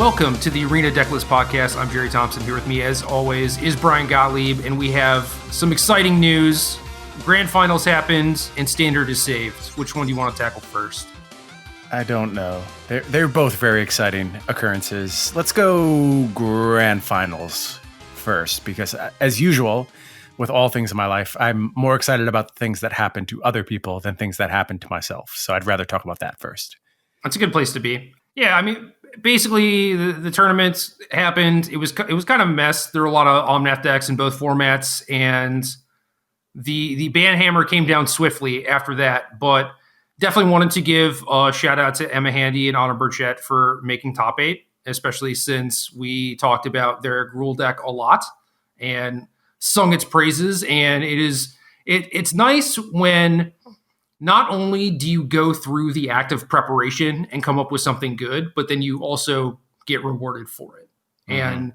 Welcome to the Arena Decklist Podcast. I'm Jerry Thompson. Here with me, as always, is Brian Gottlieb, and we have some exciting news. Grand Finals happened, and Standard is saved. Which one do you want to tackle first? I don't know. They're both very exciting occurrences. Let's go Grand Finals first, because as usual, with all things in my life, I'm more excited about the things that happen to other people than things that happen to myself. So I'd rather talk about that first. That's a good place to be. Yeah, I mean, basically the tournament happened. It was kind of a mess. There were a lot of Omnath decks in both formats, and the ban hammer came down swiftly after that. But definitely wanted to give a shout out to Emma Handy and Anna Burchett for making top 8, especially since we talked about their Gruul deck a lot and sung its praises. And it's nice when not only do you go through the act of preparation and come up with something good, but then you also get rewarded for it. Mm-hmm. And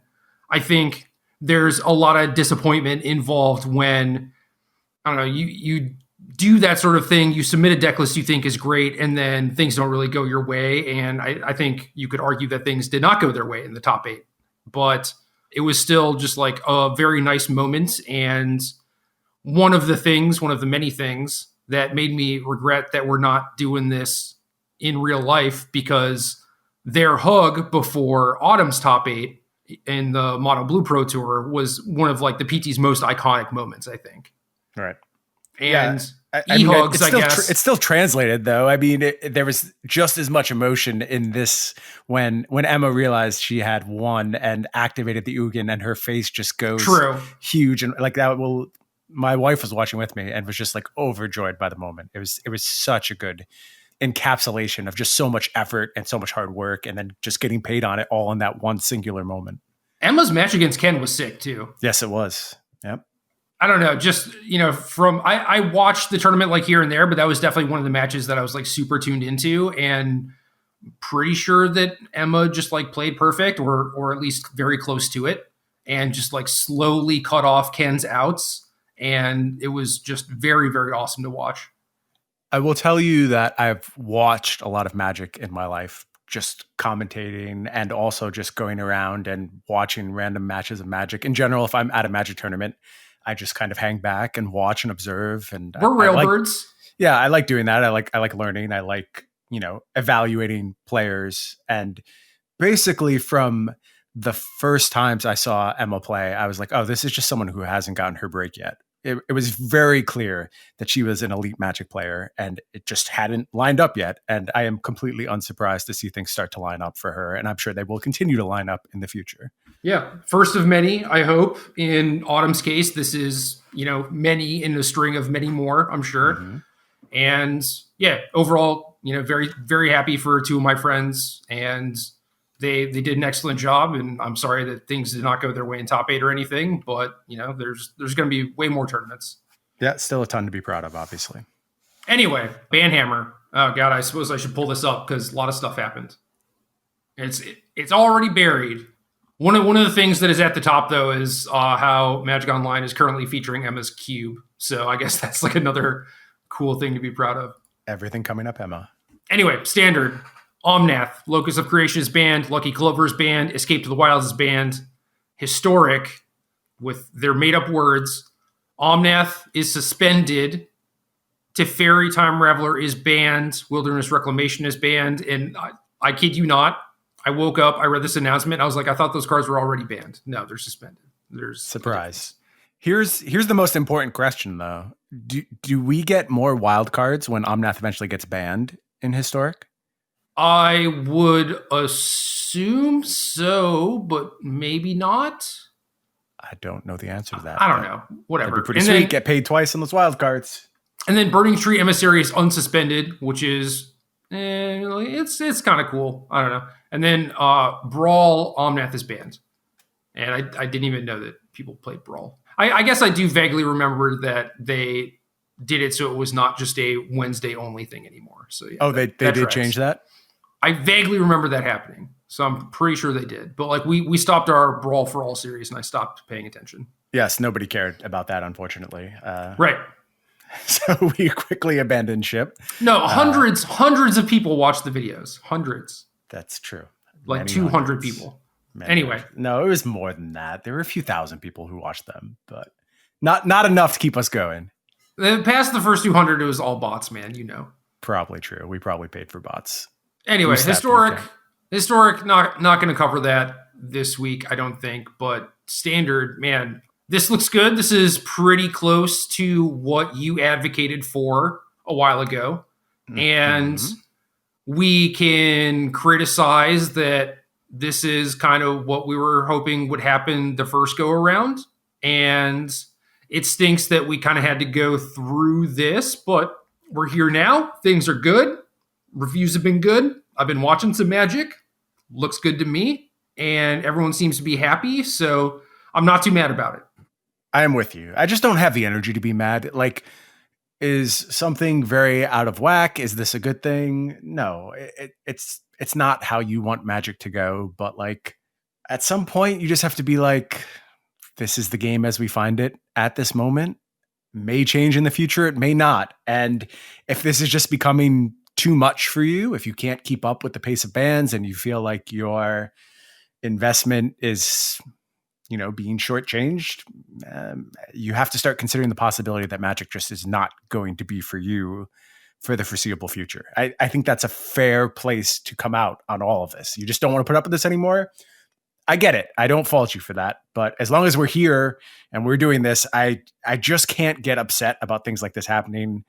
I think there's a lot of disappointment involved when, I don't know, you do that sort of thing. You submit a deck list you think is great, and then things don't really go your way. And I think you could argue that things did not go their way in the top 8, but it was still just like a very nice moment. And one of the many things that made me regret that we're not doing this in real life, because their hug before Autumn's top 8 in the Mono Blue Pro Tour was one of like the PT's most iconic moments, I think. Right. And E-hugs, I guess. It's still translated, though. I mean, there was just as much emotion in this when Emma realized she had won and activated the Ugin, and her face just goes huge. And like that will... My wife was watching with me and was just like overjoyed by the moment. It was such a good encapsulation of just so much effort and so much hard work, and then just getting paid on it all in that one singular moment. Emma's match against Ken was sick too. Yes, it was. Yep. I don't know, just, I watched the tournament like here and there, but that was definitely one of the matches that I was like super tuned into, and pretty sure that Emma just like played perfect or at least very close to it, and just like slowly cut off Ken's outs. And it was just very, very awesome to watch. I will tell you that I've watched a lot of Magic in my life, just commentating and also just going around and watching random matches of Magic. In general, if I'm at a Magic tournament, I just kind of hang back and watch and observe. And we're railbirds. Yeah, I like doing that. I like learning. I like, evaluating players. And basically from the first times I saw Emma play, I was like, oh, this is just someone who hasn't gotten her break yet. It was very clear that she was an elite Magic player, and it just hadn't lined up yet. And I am completely unsurprised to see things start to line up for her. And I'm sure they will continue to line up in the future. Yeah. First of many, I hope. In Autumn's case, this is, many in a string of many more, I'm sure. Mm-hmm. And yeah, overall, very, very happy for two of my friends, and They did an excellent job, and I'm sorry that things did not go their way in top 8 or anything, but there's going to be way more tournaments. Yeah, still a ton to be proud of, obviously. Anyway, Banhammer. Oh God, I suppose I should pull this up because a lot of stuff happened. It's already buried. One of the things that is at the top though is how Magic Online is currently featuring Emma's cube. So I guess that's like another cool thing to be proud of. Everything coming up, Emma. Anyway, Standard. Omnath, Locus of Creation is banned, Lucky Clover is banned, Escape to the Wilds is banned. Historic, with their made-up words, Omnath is suspended, Teferi Time Raveler is banned, Wilderness Reclamation is banned, and I kid you not, I woke up, I read this announcement, I was like, I thought those cards were already banned. No, they're suspended. Surprise. Here's the most important question, though. Do we get more wild cards when Omnath eventually gets banned in Historic? I would assume so, but maybe not. I don't know the answer to that. I don't know. Whatever. That'd be pretty sweet. Then, get paid twice on those wild cards. And then Burning Tree Emissary is unsuspended, which is it's kind of cool. I don't know. And then Brawl Omnath is banned, and I didn't even know that people played Brawl. I guess I do vaguely remember that they did it so it was not just a Wednesday only thing anymore. So yeah. Oh, they did change that? I vaguely remember that happening, so I'm pretty sure they did. But like we stopped our Brawl for All series, and I stopped paying attention. Yes, nobody cared about that, unfortunately. Right. So we quickly abandoned ship. No, hundreds of people watched the videos. Hundreds. That's true. like 200 people. Anyway. No, it was more than that. There were a few thousand people who watched them, but not enough to keep us going. Past the first 200, it was all bots, man, you know. Probably true. We probably paid for bots. Anyway, historic, not going to cover that this week, I don't think, but standard, man, this looks good. This is pretty close to what you advocated for a while ago. Mm-hmm. And we can criticize that this is kind of what we were hoping would happen the first go around. And it stinks that we kind of had to go through this, but we're here now. Things are good. Reviews have been good. I've been watching some Magic. Looks good to me. And everyone seems to be happy. So I'm not too mad about it. I am with you. I just don't have the energy to be mad. Like, is something very out of whack? Is this a good thing? No, it's not how you want Magic to go. But like, at some point, you just have to be like, this is the game as we find it at this moment. May change in the future. It may not. And if this is just becoming too much for you, if you can't keep up with the pace of bans and you feel like your investment is, being shortchanged, you have to start considering the possibility that Magic just is not going to be for you for the foreseeable future. I think that's a fair place to come out on all of this. You just don't want to put up with this anymore. I get it. I don't fault you for that. But as long as we're here and we're doing this, I just can't get upset about things like this happening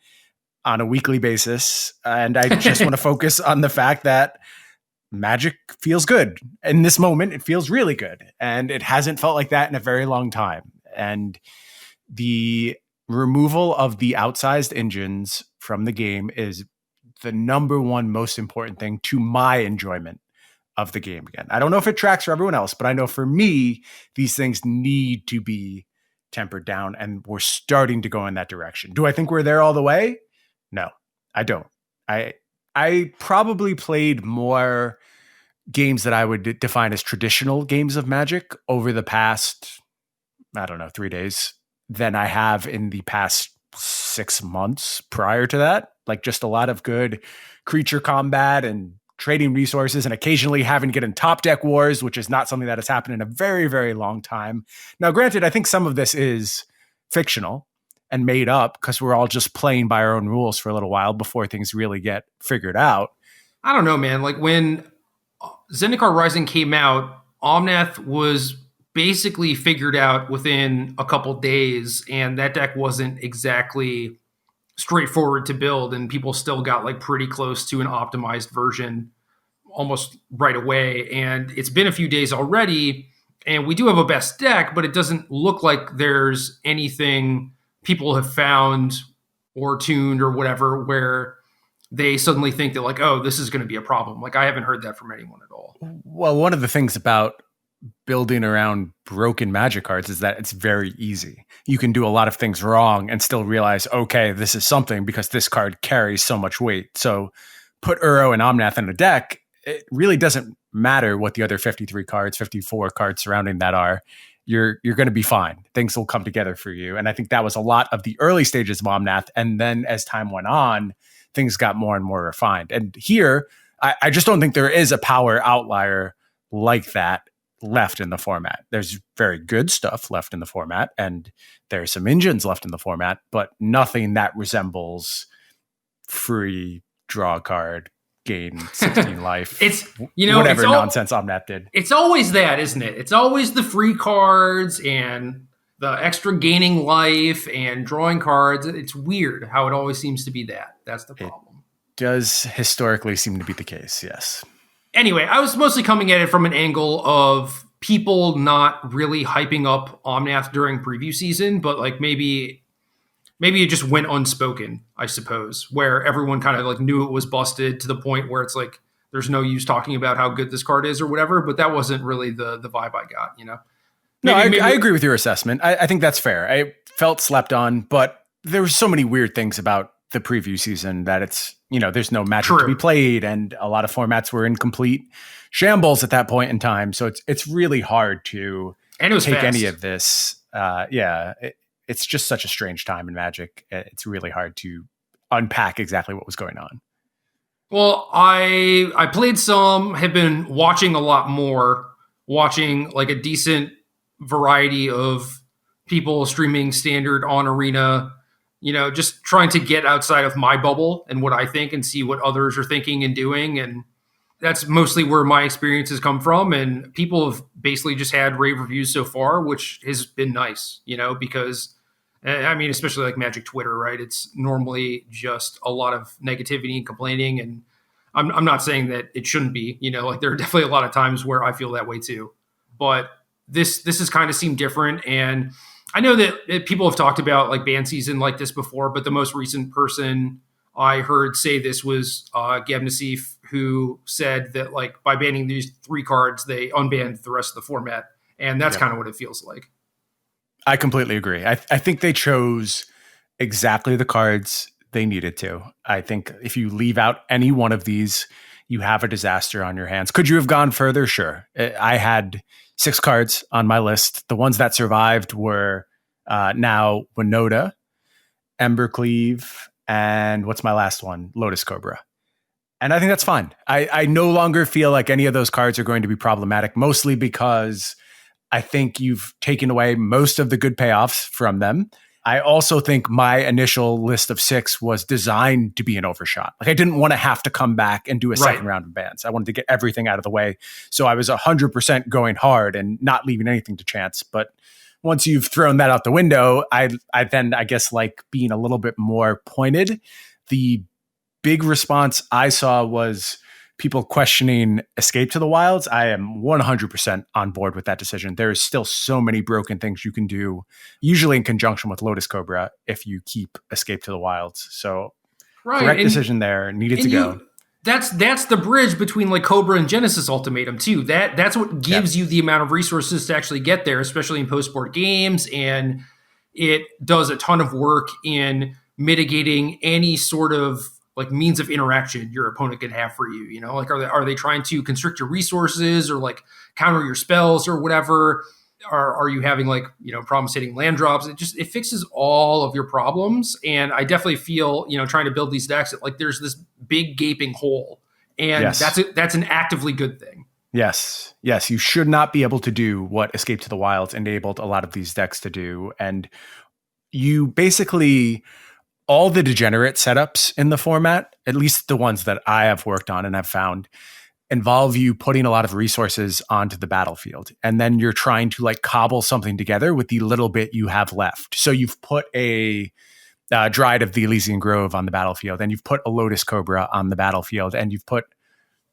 on a weekly basis. And I just want to focus on the fact that Magic feels good. In this moment, it feels really good. And it hasn't felt like that in a very long time. And the removal of the outsized engines from the game is the number one most important thing to my enjoyment of the game again. I don't know if it tracks for everyone else, but I know for me, these things need to be tempered down, and we're starting to go in that direction. Do I think we're there all the way? No, I don't. I probably played more games that I would define as traditional games of Magic over the past, 3 days than I have in the past 6 months prior to that. Like, just a lot of good creature combat and trading resources, and occasionally having to get in top deck wars, which is not something that has happened in a very, very long time. Now, granted, I think some of this is fictional and made up because we're all just playing by our own rules for a little while before things really get figured out. I don't know, man. Like, when Zendikar Rising came out, Omnath was basically figured out within a couple days, and that deck wasn't exactly straightforward to build, and people still got like pretty close to an optimized version almost right away. And it's been a few days already, and we do have a best deck, but it doesn't look like there's anything people have found or tuned or whatever where they suddenly think that like, oh, this is going to be a problem. Like, I haven't heard that from anyone at all. Well, one of the things about building around broken Magic cards is that it's very easy. You can do a lot of things wrong and still realize, okay, this is something because this card carries so much weight. So put Uro and Omnath in a deck. It really doesn't matter what the other 53 cards, 54 cards surrounding that are. You're going to be fine. Things will come together for you. And I think that was a lot of the early stages of Omnath. And then as time went on, things got more and more refined. And here, I just don't think there is a power outlier like that left in the format. There's very good stuff left in the format, and there's some engines left in the format, but nothing that resembles free draw a card, gain 16 life. It's, whatever nonsense Omnath did. It's always that, isn't it? It's always the free cards and the extra gaining life and drawing cards. It's weird how it always seems to be that. That's the problem. It does historically seem to be the case, yes. Anyway, I was mostly coming at it from an angle of people not really hyping up Omnath during preview season, but like maybe it just went unspoken, I suppose, where everyone kind of like knew it was busted to the point where it's like, there's no use talking about how good this card is or whatever, but that wasn't really the vibe I got, Maybe, I agree with your assessment. I think that's fair. I felt slept on, but there were so many weird things about the preview season that it's, there's no Magic to be played, and a lot of formats were in complete shambles at that point in time. So it's really hard to take fast. Any of this. It's just such a strange time in Magic. It's really hard to unpack exactly what was going on. Well, I played some, have been watching a lot more, watching like a decent variety of people streaming standard on Arena, just trying to get outside of my bubble and what I think and see what others are thinking and doing. And that's mostly where my experiences come from. And people have basically just had rave reviews so far, which has been nice, because I mean, especially like Magic Twitter, right? It's normally just a lot of negativity and complaining. And I'm not saying that it shouldn't be, like there are definitely a lot of times where I feel that way too. But this has kind of seemed different. And I know that people have talked about like ban season like this before, but the most recent person I heard say this was Gab Nassif, who said that like by banning these 3 cards, they unbanned the rest of the format. And that's kind of what it feels like. I completely agree. I think they chose exactly the cards they needed to. I think if you leave out any one of these, you have a disaster on your hands. Could you have gone further? Sure. I had 6 cards on my list. The ones that survived were now Winota, Embercleave, and what's my last one? Lotus Cobra. And I think that's fine. I no longer feel like any of those cards are going to be problematic, mostly because I think you've taken away most of the good payoffs from them. I also think my initial list of 6 was designed to be an overshot. Like I didn't want to have to come back and do a second round of bans. I wanted to get everything out of the way. So I was 100% going hard and not leaving anything to chance. But once you've thrown that out the window, I then, I guess, like being a little bit more pointed. The big response I saw was people questioning Escape to the Wilds. I am 100% on board with that decision. There is still so many broken things you can do, usually in conjunction with Lotus Cobra, if you keep Escape to the Wilds. So correct decision there, needed to go. That's the bridge between like Cobra and Genesis Ultimatum too. That's what gives you the amount of resources to actually get there, especially in post-board games. And it does a ton of work in mitigating any sort of like means of interaction your opponent could have for you. Like are they trying to constrict your resources or like counter your spells or whatever? Are you having like, problems hitting land drops? It fixes all of your problems. And I definitely feel, trying to build these decks, like there's this big gaping hole, and that's an actively good thing. Yes. You should not be able to do what Escape to the Wilds enabled a lot of these decks to do. And you basically, all the degenerate setups in the format, at least the ones that I have worked on and have found, involve you putting a lot of resources onto the battlefield. And then you're trying to like cobble something together with the little bit you have left. So you've put a Dryad of the Elysian Grove on the battlefield, and you've put a Lotus Cobra on the battlefield, and you've put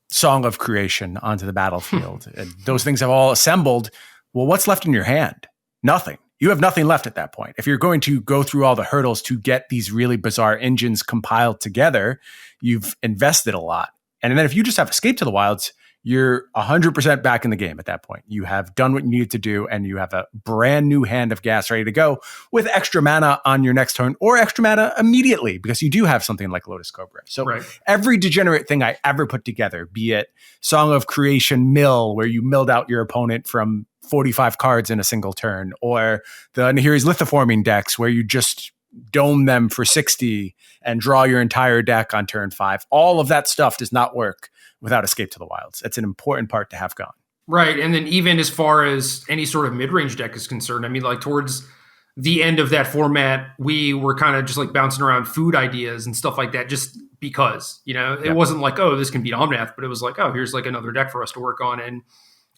Song of Creation onto the battlefield. And those things have all assembled. Well, what's left in your hand? Nothing. You have nothing left at that point. If you're going to go through all the hurdles to get these really bizarre engines compiled together, you've invested a lot. And then if you just have Escape to the Wilds, you're 100% back in the game at that point. You have done what you needed to do, and you have a brand new hand of gas ready to go with extra mana on your next turn, or extra mana immediately, because you do have something like Lotus Cobra. So every degenerate thing I ever put together, be it Song of Creation Mill, where you milled out your opponent from 45 cards in a single turn, or the Nahiri's Lithoforming decks, where you just dome them for 60 and draw your entire deck on turn 5. All of that stuff does not work without Escape to the Wilds. It's an important part to have gone. Right. And then even as far as any sort of mid-range deck is concerned, I mean, like towards the end of that format, we were kind of just like bouncing around food ideas and stuff like that, just because, it wasn't like, oh, this can beat Omnath, but it was like, oh, here's like another deck for us to work on. And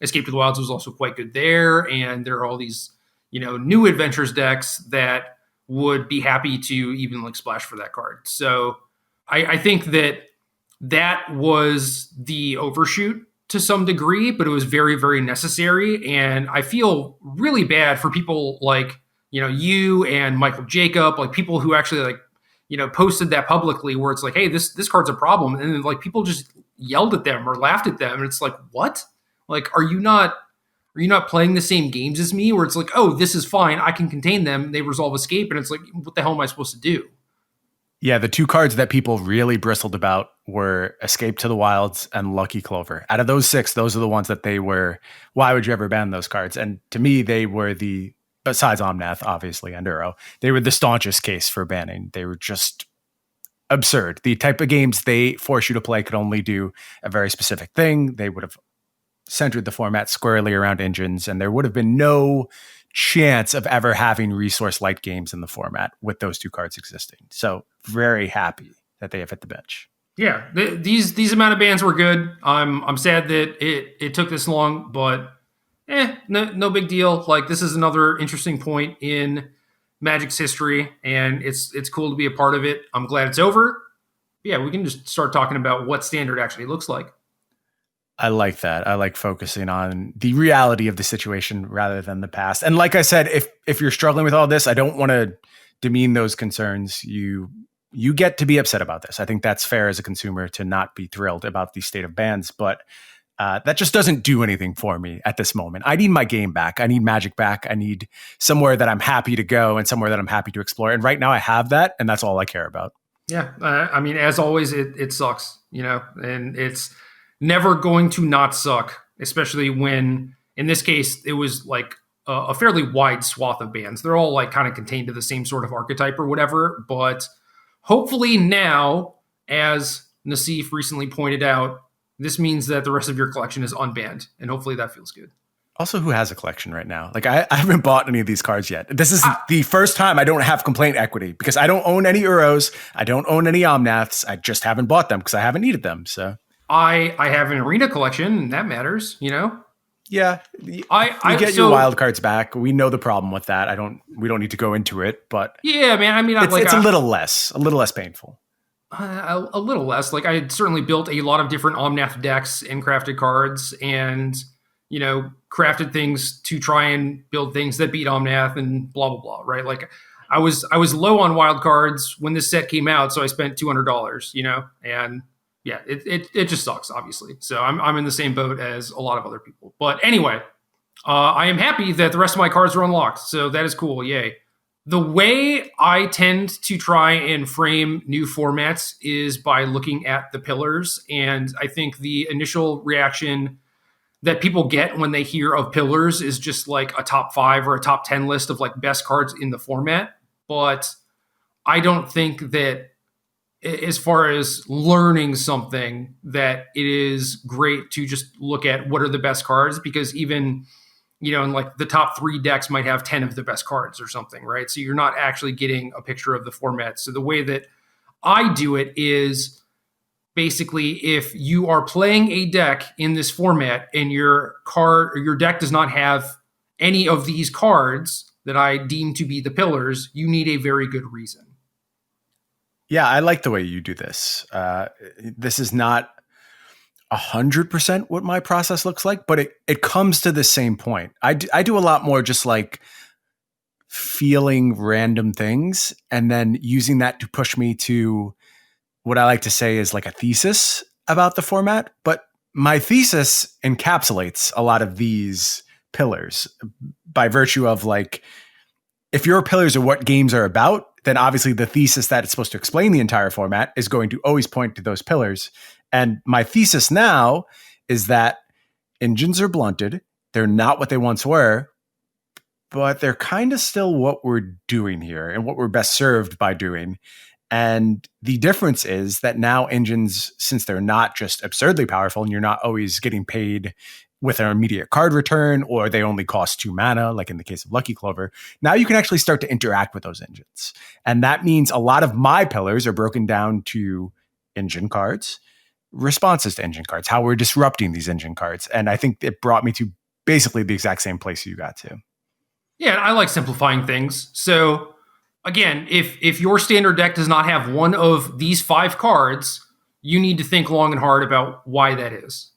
Escape to the Wilds was also quite good there. And there are all these, new adventures decks that would be happy to even like splash for that card. So I think that was the overshoot to some degree, but it was very, very necessary. And I feel really bad for people like, you and Michael Jacob, like people who actually like, posted that publicly, where it's like, hey, this card's a problem. And then like people just yelled at them or laughed at them. And it's like, what? Like, are you not playing the same games as me, where it's like, oh, this is fine, I can contain them, they resolve Escape, and it's like, what the hell am I supposed to do? Yeah, the 2 cards that people really bristled about were Escape to the Wilds and Lucky Clover. Out of those 6, those are the ones that they were, why would you ever ban those cards? And to me, they were besides Omnath, obviously, and Uro, they were the staunchest case for banning. They were just absurd. The type of games they force you to play could only do a very specific thing. They would have centered the format squarely around engines, and there would have been no chance of ever having resource light games in the format with those two cards existing. So very happy that they have hit the bench. Yeah, these amount of bans were good. I'm sad that it took this long, but no big deal. Like, this is another interesting point in Magic's history, and it's cool to be a part of it. I'm glad it's over. Yeah, we can just start talking about what Standard actually looks like. I like that. I like focusing on the reality of the situation rather than the past. And like I said, if you're struggling with all this, I don't want to demean those concerns. You get to be upset about this. I think that's fair as a consumer to not be thrilled about the state of bans, but that just doesn't do anything for me at this moment. I need my game back. I need Magic back. I need somewhere that I'm happy to go and somewhere that I'm happy to explore. And right now I have that, and that's all I care about. Yeah. I mean, as always, it sucks, and it's never going to not suck, especially when, in this case, it was like a fairly wide swath of bans. They're all like kind of contained to the same sort of archetype or whatever, but hopefully now, as Nassif recently pointed out, this means that the rest of your collection is unbanned, and hopefully that feels good. Also, who has a collection right now? Like, I haven't bought any of these cards yet. This is the first time I don't have complaint equity because I don't own any Uros. I don't own any Omnaths. I just haven't bought them because I haven't needed them. So I have an Arena collection, and that matters, Yeah, I get your wild cards back. We know the problem with that. We don't need to go into it, but yeah, man. I mean, it's a little less painful. A little less. Like, I had certainly built a lot of different Omnath decks and crafted cards, and crafted things to try and build things that beat Omnath and blah blah blah. Right? Like, I was low on wild cards when this set came out, so I spent $200. And yeah, it just sucks, obviously. So I'm in the same boat as a lot of other people. But anyway, I am happy that the rest of my cards are unlocked. So that is cool. Yay. The way I tend to try and frame new formats is by looking at the pillars. And I think the initial reaction that people get when they hear of pillars is just like a top 5 or a top 10 list of like best cards in the format. But I don't think that, as far as learning something, that it is great to just look at what are the best cards, because even, in like the top 3 decks might have 10 of the best cards or something, right? So you're not actually getting a picture of the format. So the way that I do it is basically, if you are playing a deck in this format and your deck does not have any of these cards that I deem to be the pillars, you need a very good reason. Yeah, I like the way you do this. This is not 100% what my process looks like, but it comes to the same point. I do a lot more just like feeling random things and then using that to push me to what I like to say is like a thesis about the format. But my thesis encapsulates a lot of these pillars by virtue of, like, if your pillars are what games are about, then obviously the thesis that it's supposed to explain the entire format is going to always point to those pillars. And my thesis now is that engines are blunted. They're not what they once were, but they're kind of still what we're doing here and what we're best served by doing. And the difference is that now engines, since they're not just absurdly powerful and you're not always getting paid with an immediate card return, or they only cost 2 mana, like in the case of Lucky Clover, now you can actually start to interact with those engines. And that means a lot of my pillars are broken down to engine cards, responses to engine cards, how we're disrupting these engine cards. And I think it brought me to basically the exact same place you got to. Yeah, I like simplifying things. So again, if your standard deck does not have one of these 5 cards, you need to think long and hard about why that is.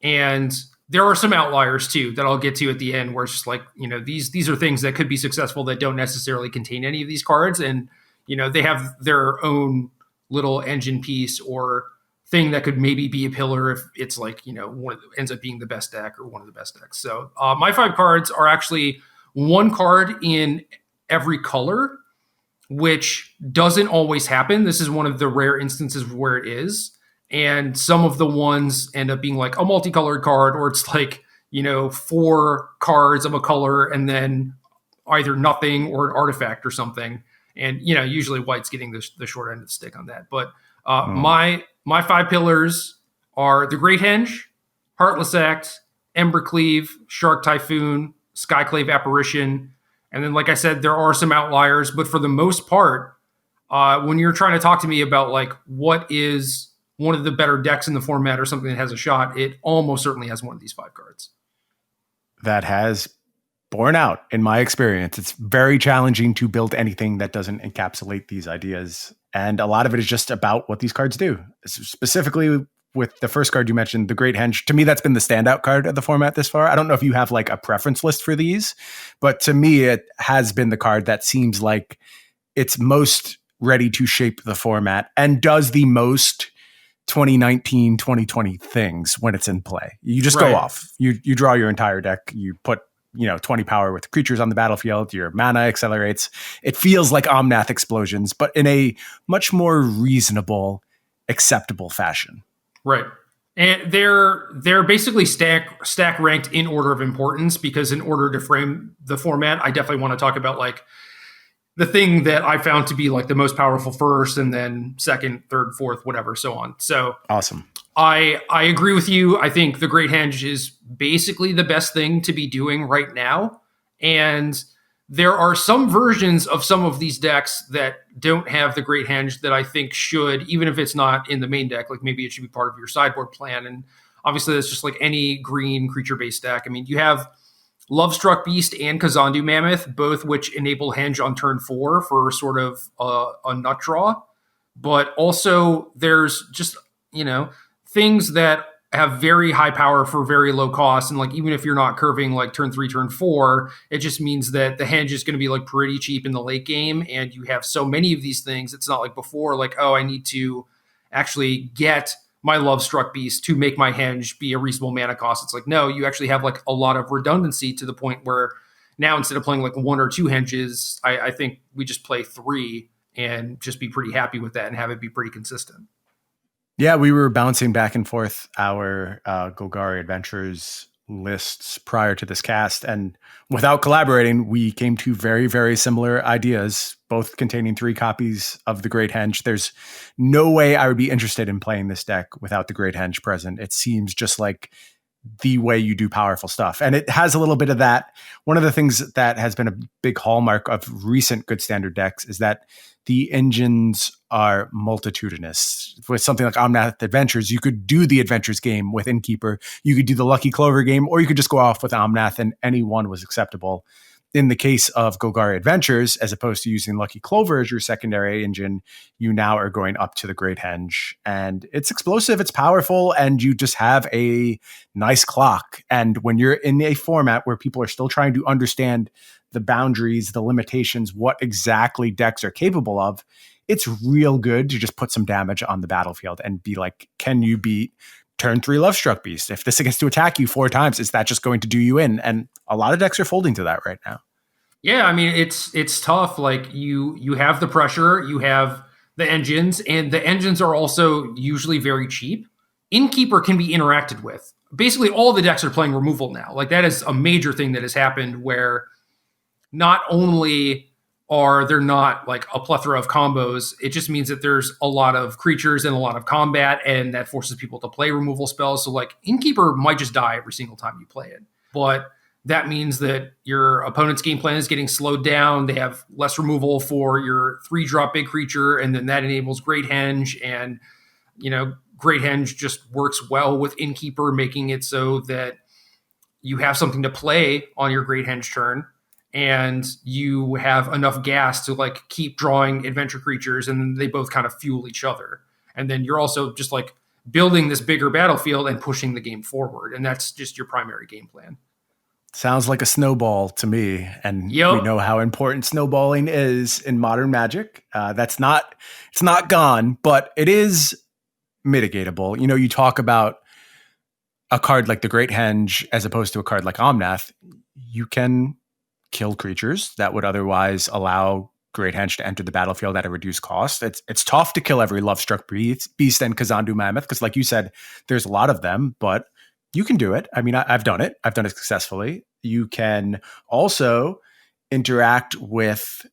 And there are some outliers too that I'll get to at the end, where it's just like, these are things that could be successful that don't necessarily contain any of these cards. And, they have their own little engine piece or thing that could maybe be a pillar if it's like, ends up being the best deck or one of the best decks. So my 5 cards are actually 1 card in every color, which doesn't always happen. This is one of the rare instances where it is. And some of the ones end up being like a multicolored card, or it's like, 4 cards of a color and then either nothing or an artifact or something. And, usually white's getting the short end of the stick on that. But my 5 pillars are the Great Henge, Heartless Act, Embercleave, Shark Typhoon, Skyclave Apparition. And then, like I said, there are some outliers, but for the most part, when you're trying to talk to me about like what is one of the better decks in the format or something that has a shot, it almost certainly has one of these 5 cards. That has borne out in my experience. It's very challenging to build anything that doesn't encapsulate these ideas. And a lot of it is just about what these cards do. Specifically with the first card you mentioned, the Great Henge, to me, that's been the standout card of the format this far. I don't know if you have like a preference list for these, but to me, it has been the card that seems like it's most ready to shape the format and does the most 2019, 2020 things when it's in play. You just go off. You draw your entire deck. You put 20 power with creatures on the battlefield. Your mana accelerates. It feels like Omnath explosions, but in a much more reasonable, acceptable fashion. Right. And they're basically stack ranked in order of importance, because in order to frame the format, I definitely want to talk about like the thing that I found to be like the most powerful first, and then second, third, fourth, whatever, so on. So awesome. I agree with you. I think the Great Henge is basically the best thing to be doing right now. And there are some versions of some of these decks that don't have the Great Henge that I think should, even if it's not in the main deck, like maybe it should be part of your sideboard plan. And obviously that's just like any green creature-based deck. I mean, you have Lovestruck Beast and Kazandu Mammoth, both which enable Henge on turn 4 for sort of a nut draw. But also there's just, things that have very high power for very low cost. And like, even if you're not curving like turn 3, turn 4, it just means that the Henge is going to be like pretty cheap in the late game. And you have so many of these things. It's not like before, like, oh, I need to actually get my Lovestruck Beast to make my Henge be a reasonable mana cost. It's like, no, you actually have like a lot of redundancy to the point where now instead of playing like 1 or 2 Henges, I think we just play 3 and just be pretty happy with that and have it be pretty consistent. Yeah, we were bouncing back and forth our Golgari Adventures lists prior to this cast, and without collaborating, we came to very, very similar ideas, both containing 3 copies of the Great Henge. There's no way I would be interested in playing this deck without the Great Henge present. It seems just like the way you do powerful stuff. And it has a little bit of that. One of the things that has been a big hallmark of recent good standard decks is that the engines are multitudinous. With something like Omnath Adventures, you could do the Adventures game with Innkeeper, you could do the Lucky Clover game, or you could just go off with Omnath and any one was acceptable. In the case of Golgari Adventures, as opposed to using Lucky Clover as your secondary engine, you now are going up to the Great Henge. And it's explosive, it's powerful, and you just have a nice clock. And when you're in a format where people are still trying to understand the boundaries, the limitations, what exactly decks are capable of, it's real good to just put some damage on the battlefield and be like, can you beat turn 3 Lovestruck Beast? If this gets to attack you 4 times, is that just going to do you in? And a lot of decks are folding to that right now. Yeah, I mean, it's tough. Like you have the pressure, you have the engines, and the engines are also usually very cheap. Innkeeper can be interacted with. Basically, all the decks are playing removal now. Like that is a major thing that has happened where not only are there not like a plethora of combos, it just means that there's a lot of creatures and a lot of combat, and that forces people to play removal spells. So like Innkeeper might just die every single time you play it. But that means that your opponent's game plan is getting slowed down. They have less removal for your 3-drop big creature, and then that enables Great Henge. And, Great Henge just works well with Innkeeper, making it so that you have something to play on your Great Henge turn, and you have enough gas to like keep drawing adventure creatures, and then they both kind of fuel each other. And then you're also just like building this bigger battlefield and pushing the game forward. And that's just your primary game plan. Sounds like a snowball to me. And we know how important snowballing is in modern Magic. It's not gone, but it is mitigatable. You talk about a card like the Great Henge as opposed to a card like Omnath. You can kill creatures that would otherwise allow Great Henge to enter the battlefield at a reduced cost. It's tough to kill every Lovestruck Beast and Kazandu Mammoth, because like you said, there's a lot of them, but you can do it. I mean, I've done it. I've done it successfully. You can also interact with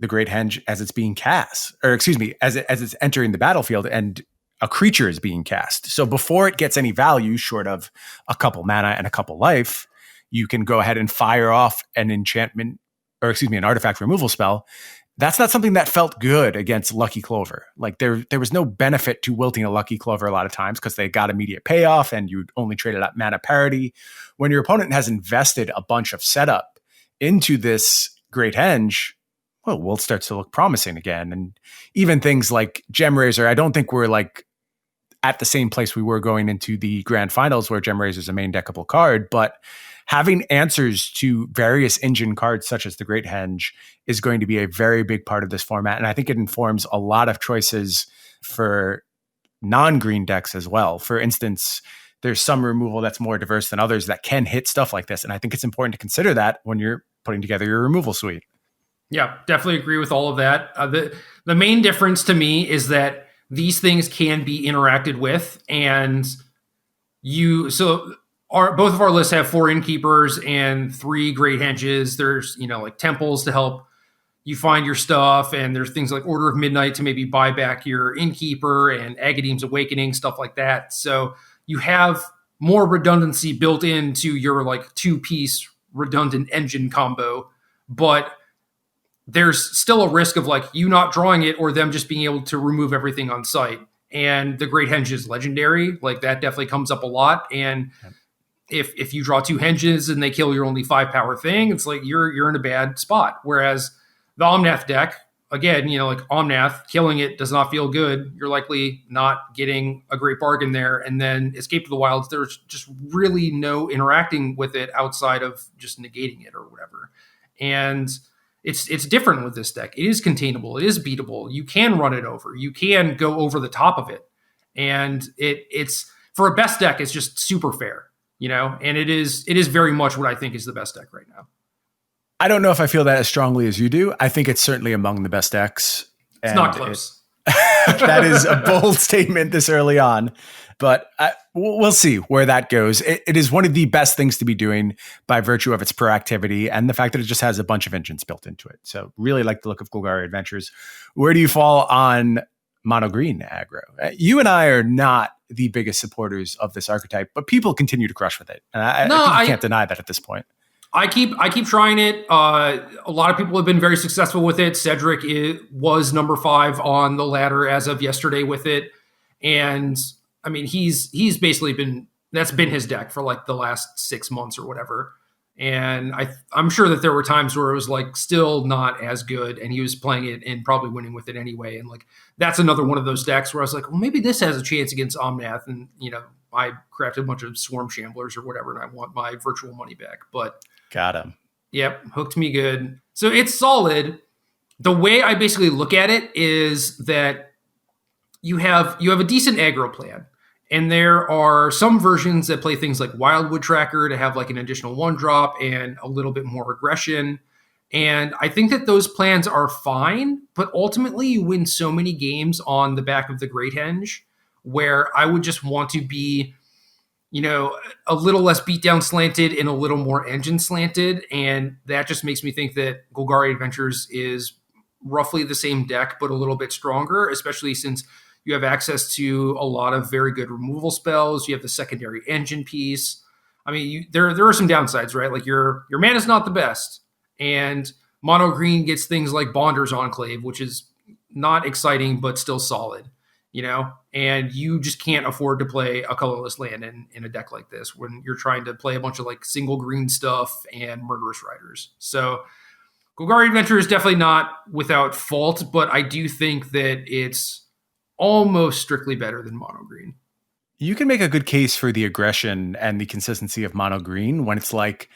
the Great Henge as it's being cast, or excuse me, as it's entering the battlefield and a creature is being cast. So before it gets any value short of a couple mana and a couple life, you can go ahead and fire off an enchantment, or excuse me, an artifact removal spell. That's not something that felt good against Lucky Clover. Like there was no benefit to wilting a Lucky Clover a lot of times because they got immediate payoff and you only traded at mana parity. When your opponent has invested a bunch of setup into this Great Henge, well, Wilt starts to look promising again. And even things like Gemrazor, I don't think we're like at the same place we were going into the grand finals where Gemrazor is a main deckable card, but having answers to various engine cards such as the Great Henge is going to be a very big part of this format. And I think it informs a lot of choices for non-green decks as well. For instance, there's some removal that's more diverse than others that can hit stuff like this. And I think it's important to consider that when you're putting together your removal suite. Yeah, definitely agree with all of that. The main difference to me is that these things can be interacted with, and both of our lists have 4 innkeepers and 3 Great Henges. There's, like temples to help you find your stuff, and there's things like Order of Midnight to maybe buy back your innkeeper, and Agadeem's Awakening, stuff like that. So you have more redundancy built into your like 2-piece redundant engine combo, but there's still a risk of like you not drawing it or them just being able to remove everything on site. And the Great Henge is legendary. Like that definitely comes up a lot. And if you draw 2 Henges and they kill your only 5-power thing, it's like you're in a bad spot. Whereas the Omnath deck, again, like Omnath, killing it does not feel good. You're likely not getting a great bargain there. And then Escape to the Wilds, there's just really no interacting with it outside of just negating it or whatever. And it's different with this deck. It is containable. It is beatable. You can run it over. You can go over the top of it. And it's for a best deck, it's just super fair, and it is very much what I think is the best deck right now. I don't know if I feel that as strongly as you do. I think it's certainly among the best decks. It's not close. That is a bold statement this early on, but we'll see where that goes. It is one of the best things to be doing by virtue of its proactivity and the fact that it just has a bunch of engines built into it. So really like the look of Golgari Adventures. Where do you fall on mono green aggro? You and I are not the biggest supporters of this archetype, but people continue to crush with it. And I think you can't deny that at this point. I keep trying it. A lot of people have been very successful with it. Cedric was number 5 on the ladder as of yesterday with it. And I mean, he's basically that's been his deck for like the last 6 months or whatever. And I'm sure that there were times where it was like still not as good and he was playing it and probably winning with it anyway. And like, that's another one of those decks where I was like, well, maybe this has a chance against Omnath. And, I crafted a bunch of Swarm Shamblers or whatever, and I want my virtual money back. But got him. Yep, hooked me good. So it's solid. The way I basically look at it is that you have a decent aggro plan. And there are some versions that play things like Wildwood Tracker to have like an additional 1-drop and a little bit more aggression. And I think that those plans are fine, but ultimately you win so many games on the back of the Great Henge where I would just want to be, a little less beatdown slanted and a little more engine slanted. And that just makes me think that Golgari Adventures is roughly the same deck, but a little bit stronger, especially since you have access to a lot of very good removal spells. You have the secondary engine piece. I mean, there are some downsides, right? Like your mana is not the best, and mono green gets things like Bonder's Enclave, which is not exciting but still solid, And you just can't afford to play a colorless land in a deck like this when you're trying to play a bunch of like single green stuff and Murderous Riders. So Golgari Adventure is definitely not without fault, but I do think that it's almost strictly better than mono green. You can make a good case for the aggression and the consistency of mono green when it's like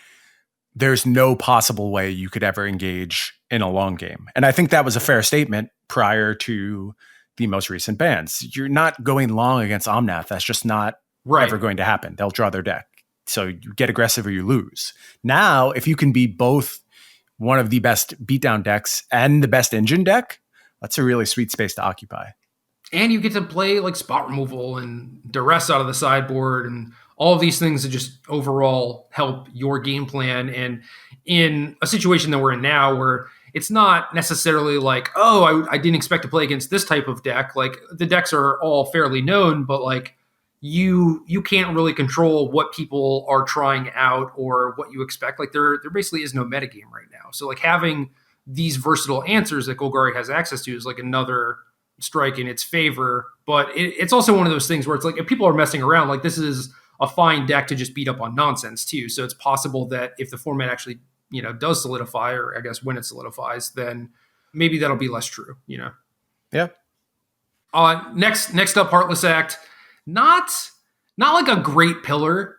there's no possible way you could ever engage in a long game. And I think that was a fair statement prior to the most recent bans. You're not going long against Omnath. That's just not ever going to happen. They'll draw their deck. So you get aggressive or you lose. Now, if you can be both one of the best beatdown decks and the best engine deck, that's a really sweet space to occupy. And you get to play like spot removal and duress out of the sideboard and all of these things that just overall help your game plan. And in a situation that we're in now where it's not necessarily like, oh, I didn't expect to play against this type of deck. Like the decks are all fairly known, but like you can't really control what people are trying out or what you expect. Like there basically is no metagame right now. So like having these versatile answers that Golgari has access to is like another strike in its favor. But it's also one of those things where it's like if people are messing around, like this is a fine deck to just beat up on nonsense too. So it's possible that if the format actually, does solidify, or I guess when it solidifies, then maybe that'll be less true, Yeah. Next up, Heartless Act. Not like a great pillar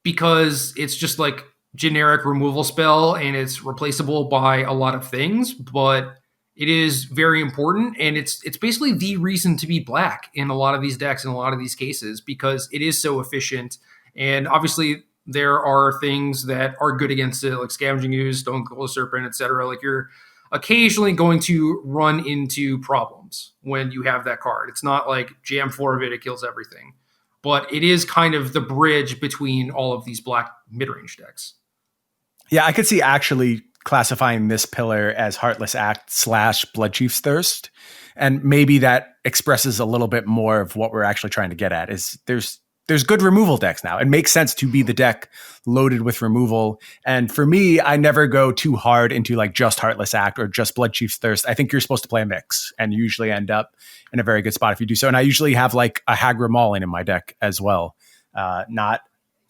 because it's just like generic removal spell and it's replaceable by a lot of things, but it is very important, and it's basically the reason to be black in a lot of these decks in a lot of these cases because it is so efficient. And obviously there are things that are good against it, like Scavenging Ooze, Stonecoil Serpent, etc. Like you're occasionally going to run into problems when you have that card. It's not like jam 4 of it kills everything, but it is kind of the bridge between all of these black mid-range decks. Yeah, I could see actually classifying this pillar as Heartless Act / Blood Chief's Thirst. And maybe that expresses a little bit more of what we're actually trying to get at is there's good removal decks now. It makes sense to be the deck loaded with removal. And for me, I never go too hard into like just Heartless Act or just Blood Chief's Thirst. I think you're supposed to play a mix and you usually end up in a very good spot if you do so. And I usually have like a Hagra Maulin in my deck as well. Not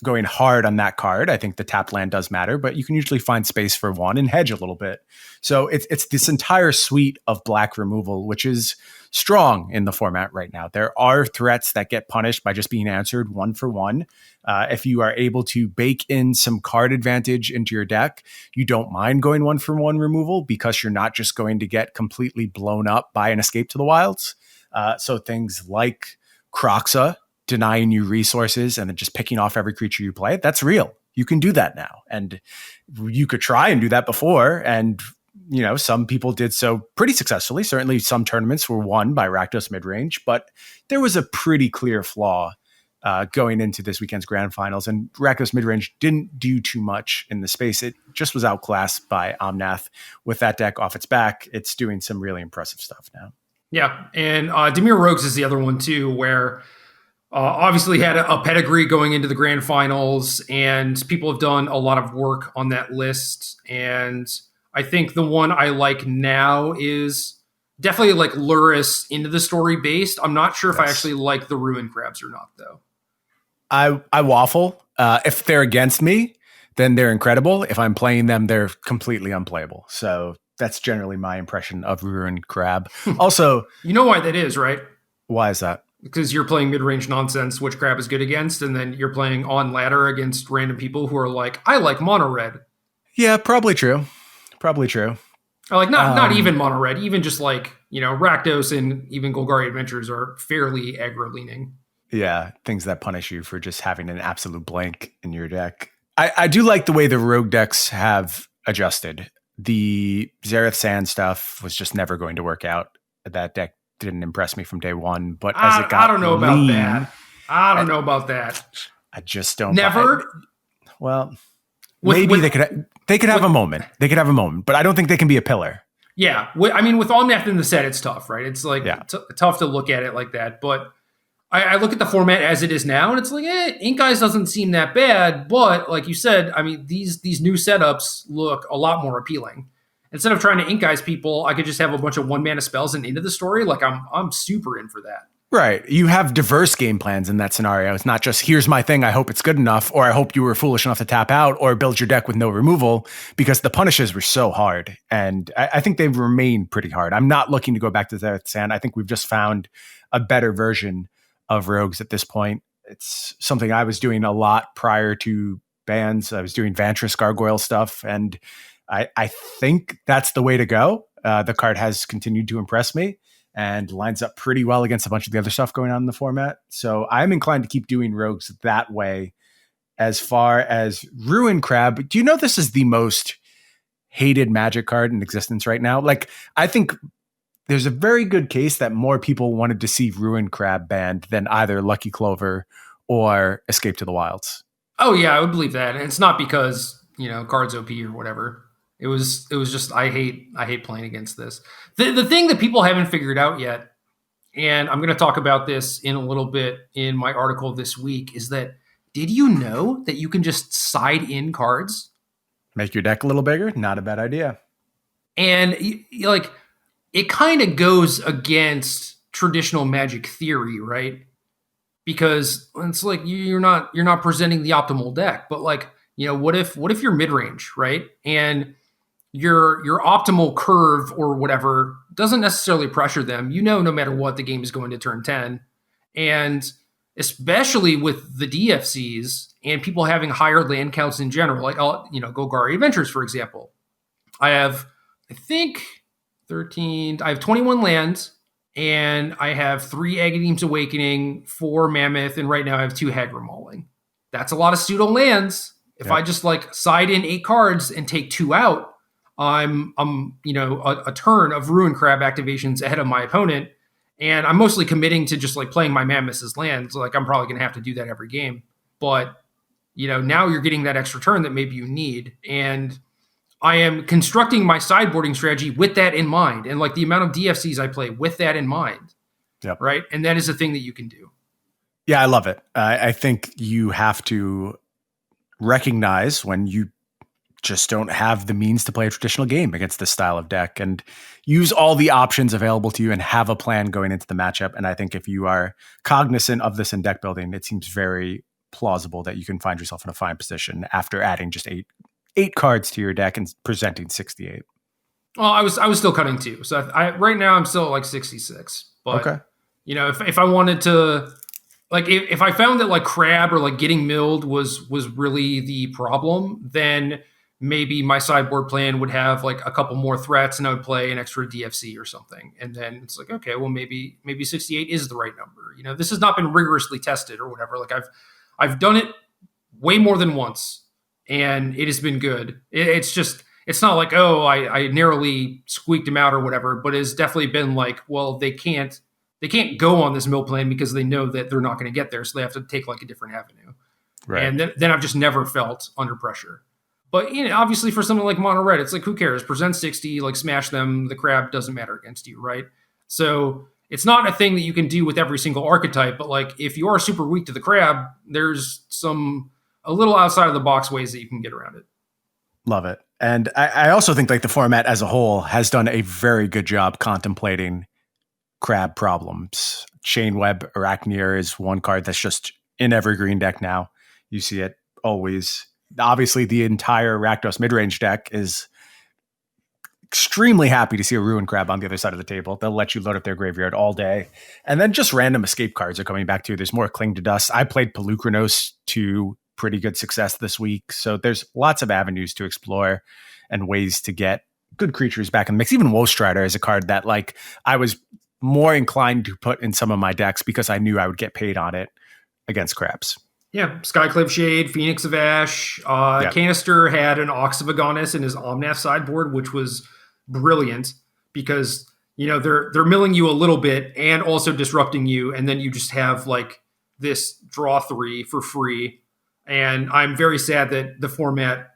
going hard on that card. I think the tapped land does matter, but you can usually find space for one and hedge a little bit. So it's this entire suite of black removal, which is strong in the format right now. There are threats that get punished by just being answered 1 for 1. If you are able to bake in some card advantage into your deck, you don't mind going 1 for 1 removal because you're not just going to get completely blown up by an Escape to the Wilds. So things like Kroxa, denying you resources and then just picking off every creature you play, that's real. You can do that now. And you could try and do that before. And, some people did so pretty successfully. Certainly some tournaments were won by Rakdos midrange, but there was a pretty clear flaw going into this weekend's grand finals. And Rakdos midrange didn't do too much in the space. It just was outclassed by Omnath. With that deck off its back, it's doing some really impressive stuff now. Yeah. And Dimir Rogues is the other one too, where obviously had a pedigree going into the grand finals, and people have done a lot of work on that list. And I think the one I like now is definitely like Luris into the story based. I'm not sure if I actually like the Ruin Crabs or not, though. I waffle. If they're against me, then they're incredible. If I'm playing them, they're completely unplayable. So that's generally my impression of Ruin Crab. Also, you know why that is, right? Why is that? Because you're playing mid-range nonsense, which crab is good against, and then you're playing on ladder against random people who are like, I like mono red. Yeah, probably true. Probably true. I like not even mono red, even just like, Rakdos and even Golgari Adventures are fairly aggro leaning. Yeah, things that punish you for just having an absolute blank in your deck. I do like the way the rogue decks have adjusted. The Zareth Sand stuff was just never going to work out. That deck didn't impress me from day one, but as it got I don't know about that. I don't know about that. I just don't. Never. Well, maybe they could have a moment. They could have a moment, but I don't think they can be a pillar. Yeah. With Omnath in the set, it's tough, right? It's like tough to look at it like that. But I look at the format as it is now, and it's like, Ink Eyes doesn't seem that bad. But like you said, these new setups look a lot more appealing. Instead of trying to Ink Eyes people, I could just have a bunch of 1-mana spells and into the story. Like I'm super in for that. Right. You have diverse game plans in that scenario. It's not just here's my thing, I hope it's good enough, or I hope you were foolish enough to tap out or build your deck with no removal, because the punishes were so hard. And I think they've remained pretty hard. I'm not looking to go back to Zareth Sand. I think we've just found a better version of rogues at this point. It's something I was doing a lot prior to bans. I was doing Vantress Gargoyle stuff, and I think that's the way to go. The card has continued to impress me and lines up pretty well against a bunch of the other stuff going on in the format. So I'm inclined to keep doing rogues that way. As far as Ruin Crab, do you know this is the most hated Magic card in existence right now? Like, I think there's a very good case that more people wanted to see Ruin Crab banned than either Lucky Clover or Escape to the Wilds. Oh yeah, I would believe that. And it's not because, cards OP or whatever. It was just I hate playing against this. The thing that people haven't figured out yet, and I'm going to talk about this in a little bit in my article this week, is that did you know that you can just side in cards? Make your deck a little bigger? Not a bad idea. And like it kind of goes against traditional Magic theory, right? Because it's like you're not presenting the optimal deck, but like, what if you're mid-range, right? And your optimal curve or whatever doesn't necessarily pressure them. No matter what, the game is going to turn 10. And especially with the DFCs and people having higher land counts in general, like Golgari Adventures, for example. I have 21 lands, and I have 3 Agadeem's Awakening, 4 Mammoth, and right now I have 2 Hagra Mauling. That's a lot of pseudo lands. If I just like side in 8 cards and take 2 out, I'm a turn of Ruin Crab activations ahead of my opponent, and I'm mostly committing to just like playing my Mammoths as lands. Like I'm probably going to have to do that every game, but now you're getting that extra turn that maybe you need, and I am constructing my sideboarding strategy with that in mind, and like the amount of DFCs I play with that in mind. Yep. Right. And that is a thing that you can do. Yeah, I love it. I think you have to recognize when you just don't have the means to play a traditional game against this style of deck, and use all the options available to you and have a plan going into the matchup. And I think if you are cognizant of this in deck building, it seems very plausible that you can find yourself in a fine position after adding just eight cards to your deck and presenting 68. Well, I was still cutting 2. So right now I'm still at like 66. But okay. If I wanted to, like, if I found that like crab or like getting milled was really the problem, then maybe my sideboard plan would have like a couple more threats and I would play an extra DFC or something. And then it's like, okay, well maybe 68 is the right number. This has not been rigorously tested or whatever. Like I've done it way more than once, and it has been good. It's not like, oh, I narrowly squeaked them out or whatever, but it's definitely been like, well, they can't go on this mill plan because they know that they're not going to get there. So they have to take like a different avenue. Right. And then I've just never felt under pressure. But obviously for something like mono red, it's like, who cares? Present 60, like smash them. The crab doesn't matter against you, right? So it's not a thing that you can do with every single archetype, but like if you are super weak to the crab, there's a little outside of the box ways that you can get around it. Love it. And I also think like the format as a whole has done a very good job contemplating crab problems. Chainweb Arachneer is one card that's just in every green deck now. You see it always. Obviously, the entire Rakdos midrange deck is extremely happy to see a Ruin Crab on the other side of the table. They'll let you load up their graveyard all day. And then just random escape cards are coming back too. There's more Cling to Dust. I played Pelucranos to pretty good success this week. So there's lots of avenues to explore and ways to get good creatures back in the mix. Even Woestrider is a card that like I was more inclined to put in some of my decks because I knew I would get paid on it against crabs. Yeah, Skyclave Shade, Phoenix of Ash. Canister had an Ox of Agonis in his Omnath sideboard, which was brilliant because they're milling you a little bit and also disrupting you, and then you just have like this draw 3 for free. And I'm very sad that the format,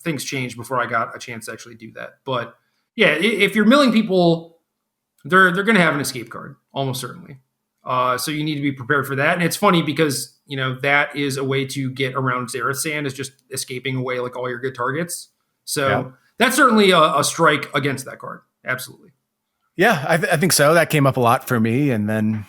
things changed before I got a chance to actually do that. But yeah, if you're milling people, they're going to have an escape card almost certainly. So you need to be prepared for that. And it's funny because, that is a way to get around Xerath Sand, is just escaping away like all your good targets. So that's certainly a strike against that card. Absolutely. Yeah, I think so. That came up a lot for me. And then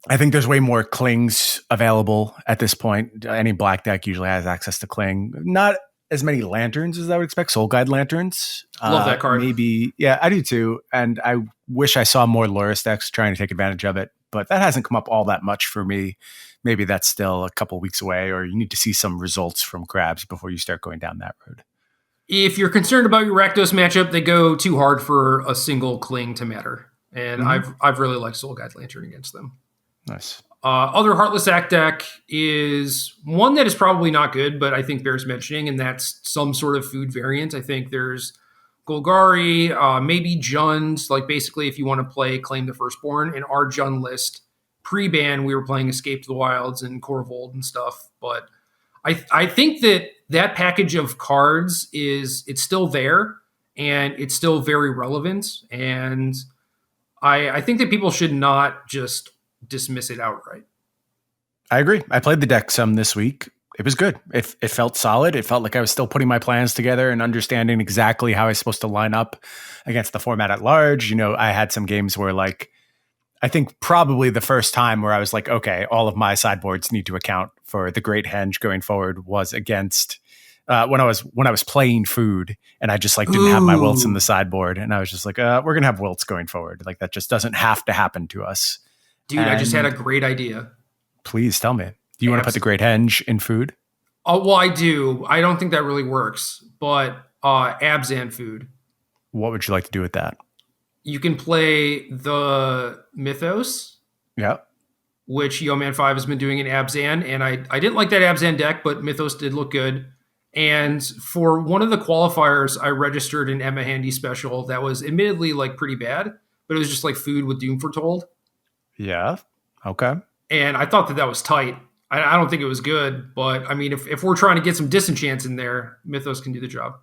I think there's way more Clings available at this point. Any black deck usually has access to Cling. Not as many Lanterns as I would expect. Soul Guide Lanterns. Love that card. Maybe. Yeah, I do too. And I wish I saw more Loris decks trying to take advantage of it. But that hasn't come up all that much for me. Maybe that's still a couple weeks away, or you need to see some results from crabs before you start going down that road. If you're concerned about your Rakdos matchup, they go too hard for a single Cling to matter. And I've really liked Soul Guide Lantern against them. Nice. Other Heartless Act deck is one that is probably not good, but I think bears mentioning, and that's some sort of food variant. I think there's Golgari, maybe Jund. Like basically, if you want to play Claim the Firstborn, in our Jund list, pre-ban, we were playing Escape to the Wilds and Korvold and stuff. But I think that package of cards it's still there. and it's still very relevant. And I think that people should not just dismiss it outright. I agree. I played the deck some this week. It was good. It felt solid. It felt like I was still putting my plans together and understanding exactly how I was supposed to line up against the format at large. You know, I had some games where, like, I think probably the first time where I was like, okay, all of my sideboards need to account for the Great Henge going forward was against when I was playing food, and I just like didn't have my wilts in the sideboard, and I was just like, we're gonna have wilts going forward. Like, that just doesn't have to happen to us. Dude, I just had a great idea. Please tell me. Do you want to put the Great Henge in food? Oh, well, I do. I don't think that really works, but Abzan food. What would you like to do with that? You can play the Mythos. Yeah. Which Yeoman 5 has been doing in Abzan, and I didn't like that Abzan deck, but Mythos did look good. And for one of the qualifiers, I registered an Emma Handy special that was admittedly like pretty bad, but it was just like food with Doom Foretold. Yeah. Okay. And I thought that was tight. I don't think it was good, but I mean, if we're trying to get some disenchants in there, Mythos can do the job.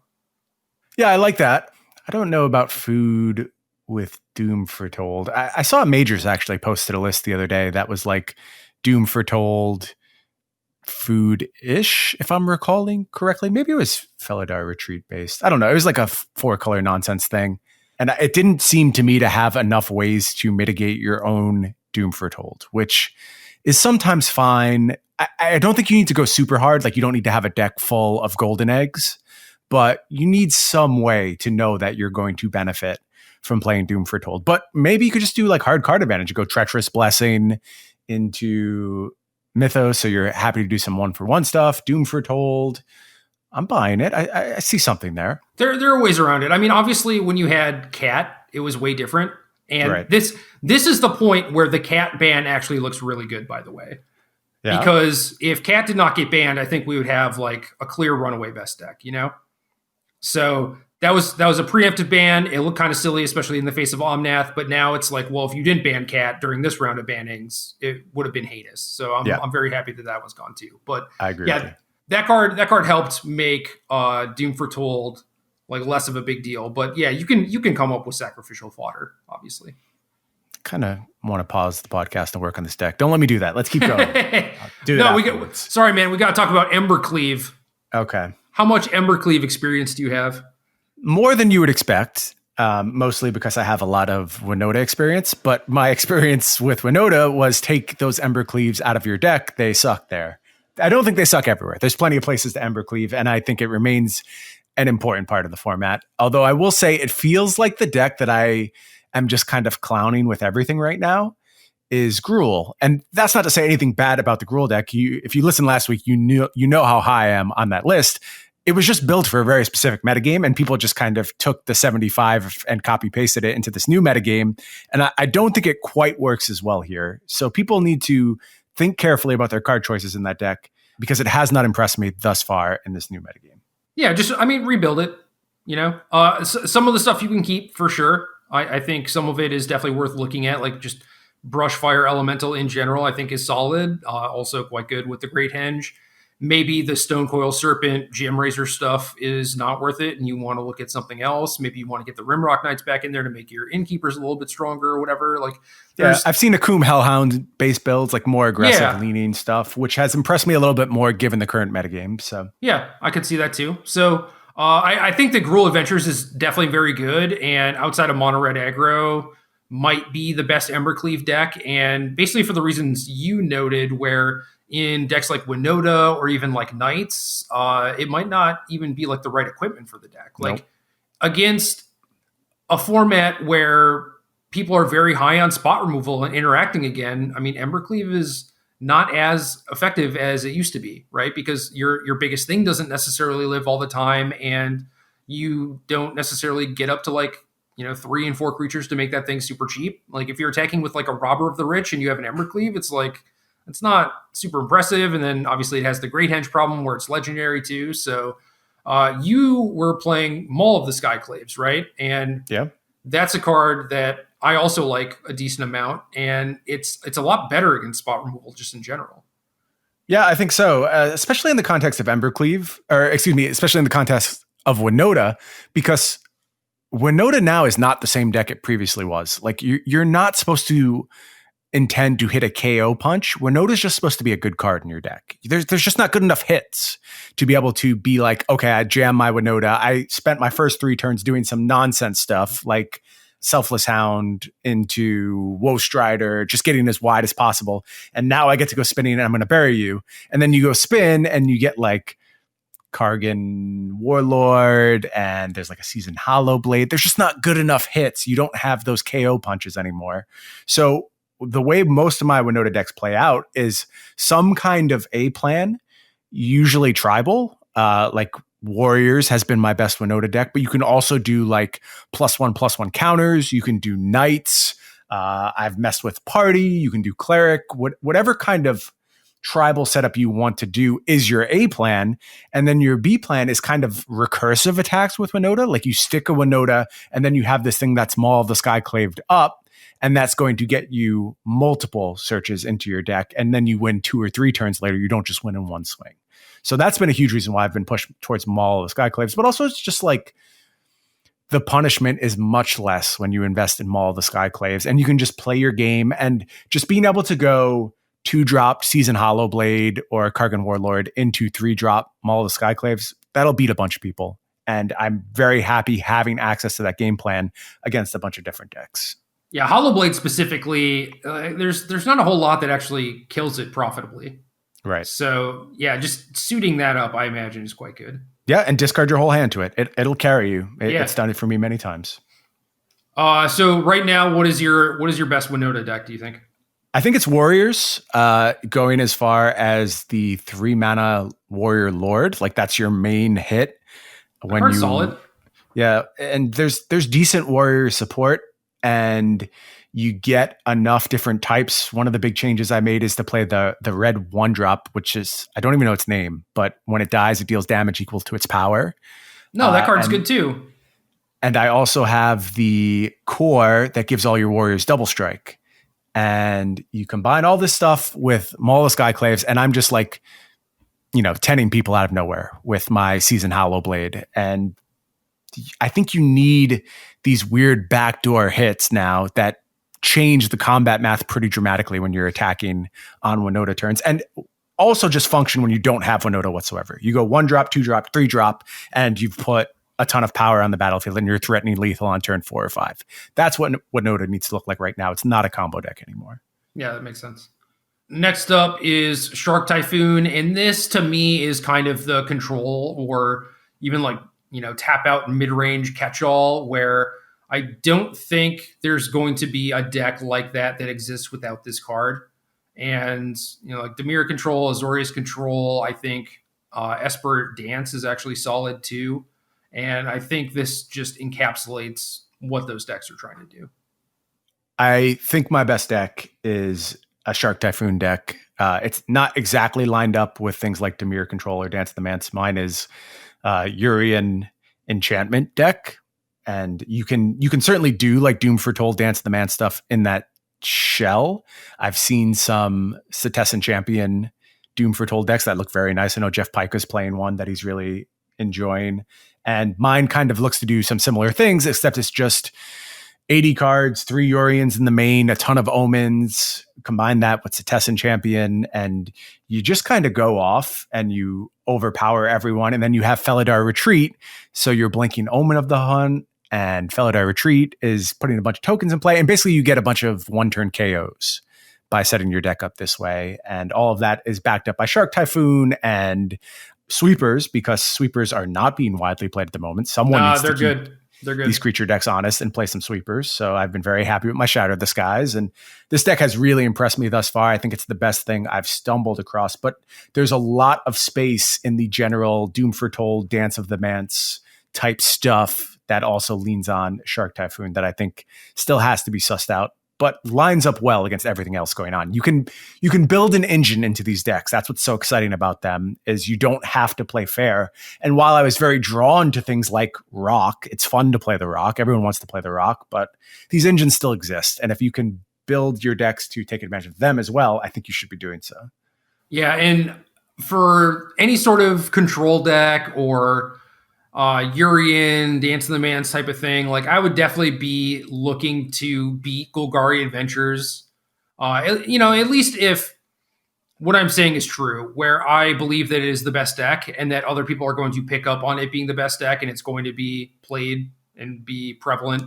Yeah, I like that. I don't know about food with Doom Foretold. I saw Majors actually posted a list the other day that was like Doom Foretold food-ish, if I'm recalling correctly. Maybe it was Felidar Retreat based. I don't know. It was like a 4-color nonsense thing. And it didn't seem to me to have enough ways to mitigate your own Doom Foretold, which is sometimes fine. I don't think you need to go super hard. Like, you don't need to have a deck full of golden eggs, but you need some way to know that you're going to benefit from playing Doom Foretold. But maybe you could just do like hard card advantage. You go Treacherous Blessing into Mythos, so you're happy to do some 1-for-1 stuff. Doom Foretold. I'm buying it. I see something there. There are ways around it. I mean, obviously, when you had Cat, it was way different. And right. This is the point where the Cat ban actually looks really good, by the way. Yeah. Because if Cat did not get banned, I think we would have like a clear runaway best deck, you know? So that was a preemptive ban. It looked kind of silly, especially in the face of Omnath. But now it's like, well, if you didn't ban Cat during this round of bannings, it would have been heinous. So I'm very happy that was gone too. But I agree. Yeah, that card helped make Doom Foretold like less of a big deal. But yeah, you can come up with sacrificial fodder, obviously. Kind of want to pause the podcast and work on this deck. Don't let me do that. Let's keep going. Sorry, man. We got to talk about Embercleave. Okay. How much Embercleave experience do you have? More than you would expect, mostly because I have a lot of Winota experience. But my experience with Winota was take those Embercleaves out of your deck. They suck there. I don't think they suck everywhere. There's plenty of places to Embercleave, and I think it remains an important part of the format. Although I will say it feels like the deck that I am just kind of clowning with everything right now is Gruul. And that's not to say anything bad about the Gruul deck. If you listened last week, you know how high I am on that list. It was just built for a very specific metagame, and people just kind of took the 75 and copy pasted it into this new metagame. And I don't think it quite works as well here. So people need to think carefully about their card choices in that deck, because it has not impressed me thus far in this new metagame. Yeah, rebuild it. You know, some of the stuff you can keep for sure. I think some of it is definitely worth looking at, like just Brushfire Elemental in general, I think is solid. Also quite good with the Great Henge. Maybe the Stonecoil Serpent, Gem Razor stuff is not worth it, and you want to look at something else. Maybe you want to get the Rimrock Knights back in there to make your Innkeepers a little bit stronger or whatever. Like, I've seen Akum Hellhound base builds, like more aggressive leaning stuff, which has impressed me a little bit more given the current metagame. So yeah, I could see that too. So I think that Gruul Adventures is definitely very good, and outside of Mono Red Aggro, might be the best Embercleave deck, and basically for the reasons you noted, where in decks like Winota or even like Knights, it might not even be like the right equipment for the deck. Like against a format where people are very high on spot removal and interacting again, I mean, Embercleave is not as effective as it used to be, right? Because your biggest thing doesn't necessarily live all the time, and you don't necessarily get up to like, 3 and 4 creatures to make that thing super cheap. Like if you're attacking with like a Robber of the Rich and you have an Embercleave, it's like, it's not super impressive. And then obviously it has the Great Henge problem where it's legendary too. So you were playing Maul of the Skyclaves, right? And that's a card that I also like a decent amount. And it's a lot better against spot removal just in general. Yeah, I think so. Especially in the context of Embercleave, especially in the context of Winota, because Winota now is not the same deck it previously was. Like you're not supposed to intend to hit a KO punch. Winota's just supposed to be a good card in your deck. There's just not good enough hits to be able to be like, okay, I jam my Winota. I spent my first 3 turns doing some nonsense stuff like Selfless Hound into Woe Strider, just getting as wide as possible. And now I get to go spinning and I'm going to bury you. And then you go spin and you get like Kargan Warlord and there's like a Seasoned Hollow Blade. There's just not good enough hits. You don't have those KO punches anymore. So the way most of my Winota decks play out is some kind of A plan, usually tribal, like Warriors has been my best Winota deck, but you can also do like +1/+1 counters. You can do Knights. I've messed with Party. You can do Cleric. Whatever kind of tribal setup you want to do is your A plan. And then your B plan is kind of recursive attacks with Winota. Like you stick a Winota and then you have this thing that's Maul of the Skyclaved up. And that's going to get you multiple searches into your deck. And then you win 2 or 3 turns later. You don't just win in one swing. So that's been a huge reason why I've been pushed towards Maul of the Skyclaves. But also it's just like the punishment is much less when you invest in Maul of the Skyclaves. And you can just play your game. And just being able to go 2-drop Seasoned Hollow Blade or Kargan Warlord into 3-drop Maul of the Skyclaves, that'll beat a bunch of people. And I'm very happy having access to that game plan against a bunch of different decks. Yeah, Hollow Blade specifically, there's not a whole lot that actually kills it profitably. Right. So, yeah, just suiting that up, I imagine, is quite good. Yeah, and discard your whole hand to it. It'll carry you. It's done it for me many times. So right now, what is your best Winota deck, do you think? I think it's Warriors, going as far as the 3-mana Warrior Lord. Like, that's your main hit. When solid. Yeah, and there's decent Warrior support. And you get enough different types. One of the big changes I made is to play the red 1-drop, which is, I don't even know its name, but when it dies, it deals damage equal to its power. No, that card's good too. And I also have the core that gives all your warriors double strike. And you combine all this stuff with Maul of Skyclaves, and I'm just like, tenning people out of nowhere with my Seasoned Hollow Blade. And I think you need these weird backdoor hits now that change the combat math pretty dramatically when you're attacking on Winota turns, and also just function when you don't have Winota whatsoever. You go 1-drop, 2-drop, 3-drop, and you've put a ton of power on the battlefield and you're threatening lethal on turn 4 or 5. That's what Winota needs to look like right now. It's not a combo deck anymore. Yeah, that makes sense. Next up is Shark Typhoon, and this to me is kind of the control or even like tap out mid-range catch-all, where I don't think there's going to be a deck like that exists without this card. And, like Dimir control, Azorius control, I think Esper Dance is actually solid too. And I think this just encapsulates what those decks are trying to do. I think my best deck is a Shark Typhoon deck. It's not exactly lined up with things like Dimir control or Dance of the Manse. Mine is Urian enchantment deck, and you can certainly do like Doom Foretold, Dance of the Man stuff in that shell. I've seen some Setessan Champion Doom Foretold decks that look very nice. I know Jeff Pike is playing one that he's really enjoying, and mine kind of looks to do some similar things, except it's just 80 cards, 3 Urians in the main, a ton of omens. Combine that with Setessan Champion, and you just kind of go off and you overpower everyone. And then you have Felidar Retreat. So you're blinking Omen of the Hunt, and Felidar Retreat is putting a bunch of tokens in play. And basically you get a bunch of 1-turn KOs by setting your deck up this way. And all of that is backed up by Shark Typhoon and Sweepers, because Sweepers are not being widely played at the moment. Someone needs to keep these creature decks honest and play some Sweepers. So I've been very happy with my Shadow of the Skies, and this deck has really impressed me thus far. I think it's the best thing I've stumbled across, but there's a lot of space in the general Doom Foretold, Dance of the Manse type stuff that also leans on Shark Typhoon that I think still has to be sussed out, but lines up well against everything else going on. You can build an engine into these decks. That's what's so exciting about them, is you don't have to play fair. And while I was very drawn to things like Rock, it's fun to play the Rock. Everyone wants to play the Rock, but these engines still exist. And if you can build your decks to take advantage of them as well, I think you should be doing so. Yeah, and for any sort of control deck or Urian, Dance of the Mans type of thing. Like I would definitely be looking to beat Golgari Adventures. At least if what I'm saying is true, where I believe that it is the best deck and that other people are going to pick up on it being the best deck and it's going to be played and be prevalent.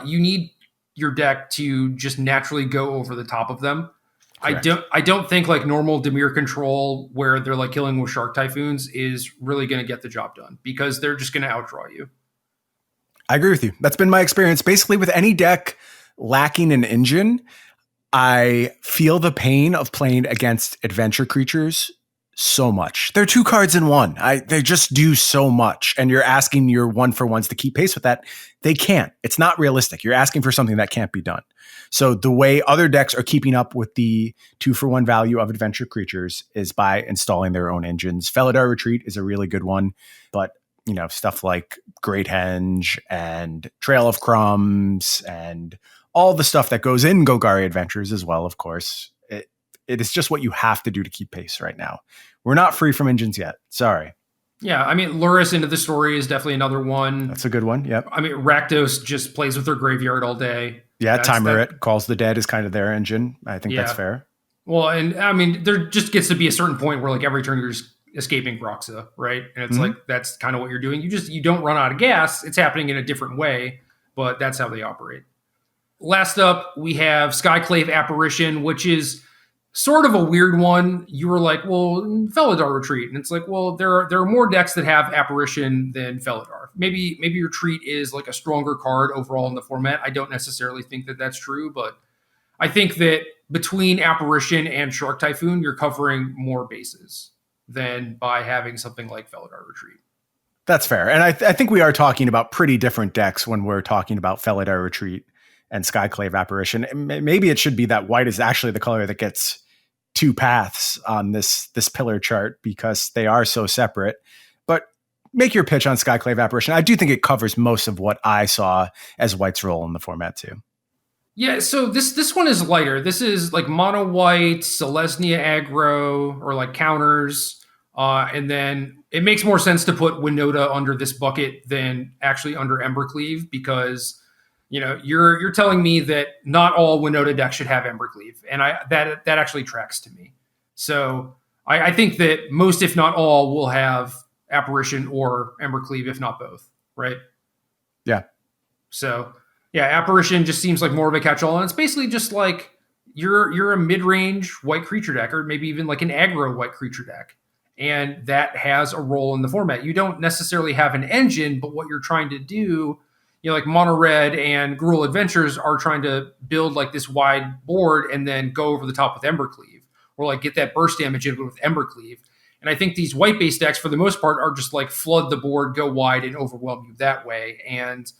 You need your deck to just naturally go over the top of them. Correct. I don't think like normal Dimir control where they're like killing with Shark Typhoons is really going to get the job done because they're just going to outdraw you. I agree with you. That's been my experience. Basically with any deck lacking an engine, I feel the pain of playing against adventure creatures so much. They're 2 cards in 1. They just do so much. And you're asking your 1-for-1s to keep pace with that. They can't. It's not realistic. You're asking for something that can't be done. So the way other decks are keeping up with the 2-for-1 value of adventure creatures is by installing their own engines. Felidar Retreat is a really good one, but stuff like Great Henge and Trail of Crumbs and all the stuff that goes in Golgari Adventures as well, of course. It is just what you have to do to keep pace right now. We're not free from engines yet. Sorry. Yeah, I mean, Luris Into the Story is definitely another one. That's a good one, yep. I mean, Rakdos just plays with their graveyard all day. Yeah, Timerit, Calls the Dead is kind of their engine. I think that's fair. Well, and I mean, there just gets to be a certain point where like every turn you're just escaping Broxa, right? And it's like, that's kind of what you're doing. You don't run out of gas. It's happening in a different way, but that's how they operate. Last up, we have Skyclave Apparition, which is sort of a weird one. You were like, well, Felidar Retreat. And it's like, well, there are more decks that have Apparition than Felidar. Maybe Retreat is like a stronger card overall in the format. I don't necessarily think that that's true, but I think that between Apparition and Shark Typhoon, you're covering more bases than by having something like Felidar Retreat. That's fair. And I think we are talking about pretty different decks when we're talking about Felidar Retreat and Skyclave Apparition. Maybe it should be that white is actually the color that gets 2 paths on this pillar chart because they are so separate. But make your pitch on Skyclave Apparition. I do think it covers most of what I saw as white's role in the format too. Yeah, so this one is lighter. This is like mono white, Selesnya aggro, or like counters. And then it makes more sense to put Winota under this bucket than actually under Embercleave because you're telling me that not all Winota decks should have Embercleave, and that actually tracks to me. So I think that most, if not all, will have Apparition or Embercleave, if not both, right? Yeah. So yeah, Apparition just seems like more of a catch-all, and it's basically just like you're a mid-range white creature deck, or maybe even like an aggro white creature deck, and that has a role in the format. You don't necessarily have an engine, but what you're trying to do, like Mono Red and Gruul Adventures are trying to build like this wide board and then go over the top with Embercleave, or like get that burst damage in with Embercleave. And I think these white-based decks, for the most part, are just like flood the board, go wide, and overwhelm you that way. And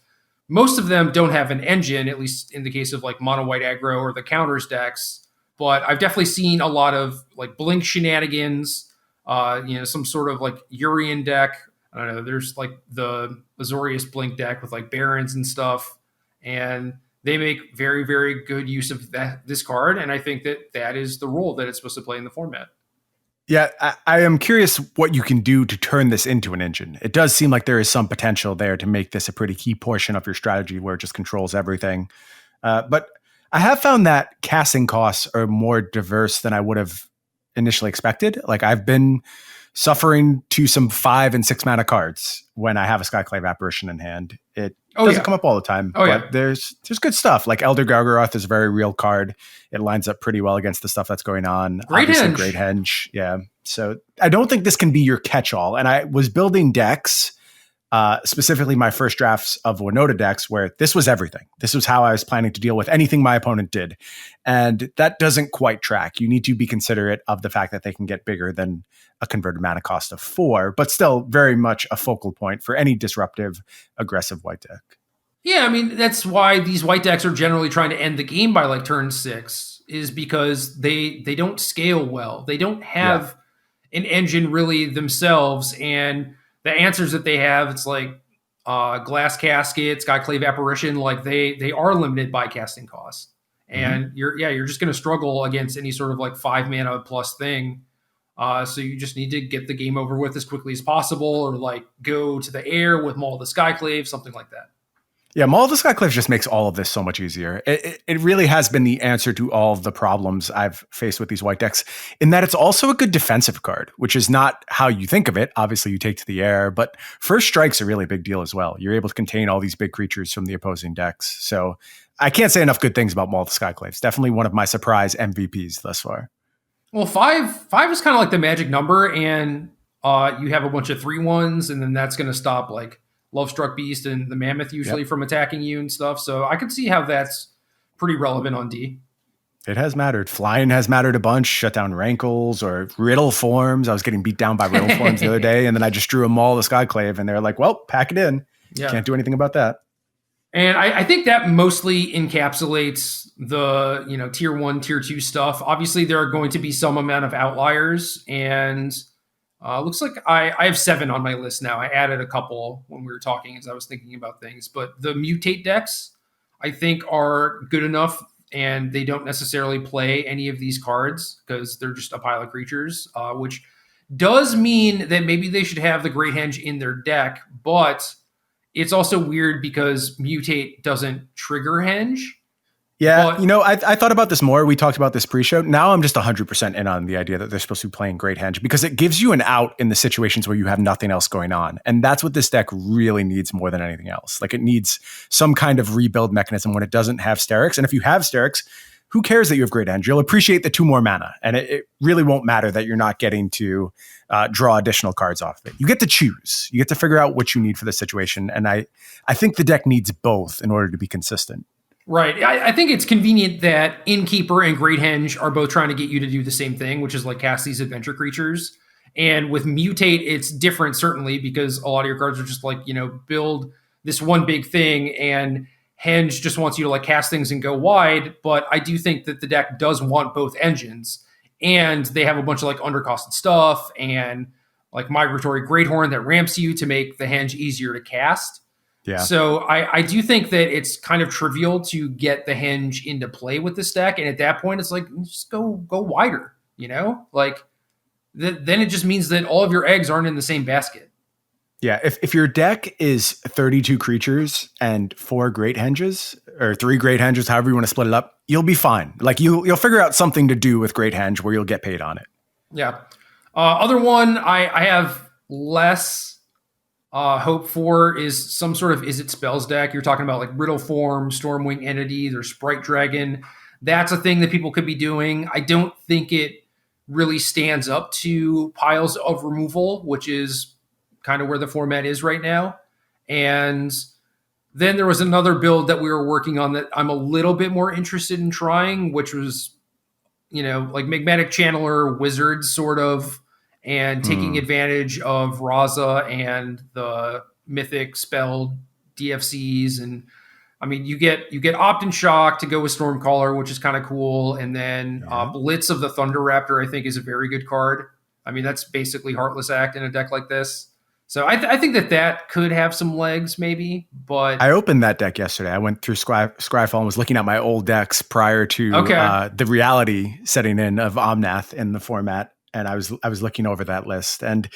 most of them don't have an engine, at least in the case of like mono white aggro or the counters decks. But I've definitely seen a lot of like blink shenanigans, some sort of like Urian deck. I don't know. There's like the Azorius Blink deck with like Barons and stuff, and they make very, very good use of this card. And I think that is the role that it's supposed to play in the format. Yeah, I am curious what you can do to turn this into an engine. It does seem like there is some potential there to make this a pretty key portion of your strategy where it just controls everything. But I have found that casting costs are more diverse than I would have initially expected. Like I've been suffering to some 5 and 6 mana cards when I have a Skyclave Apparition in hand. It doesn't come up all the time, but there's good stuff. Like Elder Gargaroth is a very real card. It lines up pretty well against the stuff that's going on. Great Henge. Yeah. So I don't think this can be your catch-all. And I was building decks, specifically my first drafts of Winota decks, where this was everything. This was how I was planning to deal with anything my opponent did. And that doesn't quite track. You need to be considerate of the fact that they can get bigger than a converted mana cost of 4, but still very much a focal point for any disruptive, aggressive white deck. Yeah, I mean, that's why these white decks are generally trying to end the game by like turn 6, is because they don't scale well. They don't have an engine really themselves, and the answers that they have, it's like Glass Casket, Skyclave Apparition, like they are limited by casting costs. And you're just going to struggle against any sort of like 5 mana plus thing. So you just need to get the game over with as quickly as possible, or like go to the air with Maul of the Skyclave, something like that. Yeah, Maul of the Skyclave just makes all of this so much easier. It really has been the answer to all of the problems I've faced with these white decks, in that it's also a good defensive card, which is not how you think of it. Obviously, you take to the air, but first strike's a really big deal as well. You're able to contain all these big creatures from the opposing decks. So I can't say enough good things about Maul of the Skyclave. It's definitely one of my surprise MVPs thus far. Well, five is kind of like the magic number, and you have a bunch of 3/1s, and then that's going to stop like Lovestruck Beast and the Mammoth usually from attacking you and stuff. So I can see how that's pretty relevant on D. It has mattered. Flying has mattered a bunch. Shut down Rankles or Riddle Forms. I was getting beat down by Riddle Forms the other day, and then I just drew a Maul of the Skyclave, and they're like, well, pack it in. Yeah. Can't do anything about that. And I think that mostly encapsulates the, tier 1, tier 2 stuff. Obviously, there are going to be some amount of outliers, and looks like I have 7 on my list now. I added a couple when we were talking as I was thinking about things. But the mutate decks, I think, are good enough, and they don't necessarily play any of these cards because they're just a pile of creatures, which does mean that maybe they should have the Great Henge in their deck, but it's also weird because mutate doesn't trigger Henge. Yeah, I thought about this more. We talked about this pre-show. Now I'm just 100% in on the idea that they're supposed to be playing Great Henge because it gives you an out in the situations where you have nothing else going on. And that's what this deck really needs more than anything else. Like, it needs some kind of rebuild mechanism when it doesn't have Sterix. And if you have Sterix, who cares that you have Great Henge? You'll appreciate the 2 more mana. And it really won't matter that you're not getting to draw additional cards off of it. You get to choose. You get to figure out what you need for the situation. And I think the deck needs both in order to be consistent. Right. I think it's convenient that Innkeeper and Great Henge are both trying to get you to do the same thing, which is like cast these adventure creatures. And with Mutate, it's different, certainly, because a lot of your cards are just like, build this one big thing, and Henge just wants you to like cast things and go wide. But I do think that the deck does want both engines, and they have a bunch of like undercosted stuff and like Migratory Greathorn that ramps you to make the Henge easier to cast. Yeah. So I do think that it's kind of trivial to get the Henge into play with this deck. And at that point, it's like, just go wider, Like, then it just means that all of your eggs aren't in the same basket. Yeah, if your deck is 32 creatures and 4 Great Henges, or 3 Great Henges, however you want to split it up, you'll be fine. Like, you'll figure out something to do with Great Henge where you'll get paid on it. Yeah. Other one I have less hope for is some sort of Izzet Spells deck. You're talking about like Riddle Form, Stormwing Entity, there's Sprite Dragon. That's a thing that people could be doing. I don't think it really stands up to piles of removal, which is kind of where the format is right now. And then there was another build that we were working on that I'm a little bit more interested in trying, which was, like Magmatic Channeler Wizards sort of, and taking advantage of Raza and the mythic spell DFCs. And I mean, you get Opt and Shock to go with Stormcaller, which is kind of cool. And then Blitz of the Thunder Raptor, I think, is a very good card. I mean, that's basically Heartless Act in a deck like this. So I think that could have some legs, maybe. But I opened that deck yesterday. I went through Scryfall and was looking at my old decks prior to the reality setting in of Omnath in the format. And I was looking over that list, and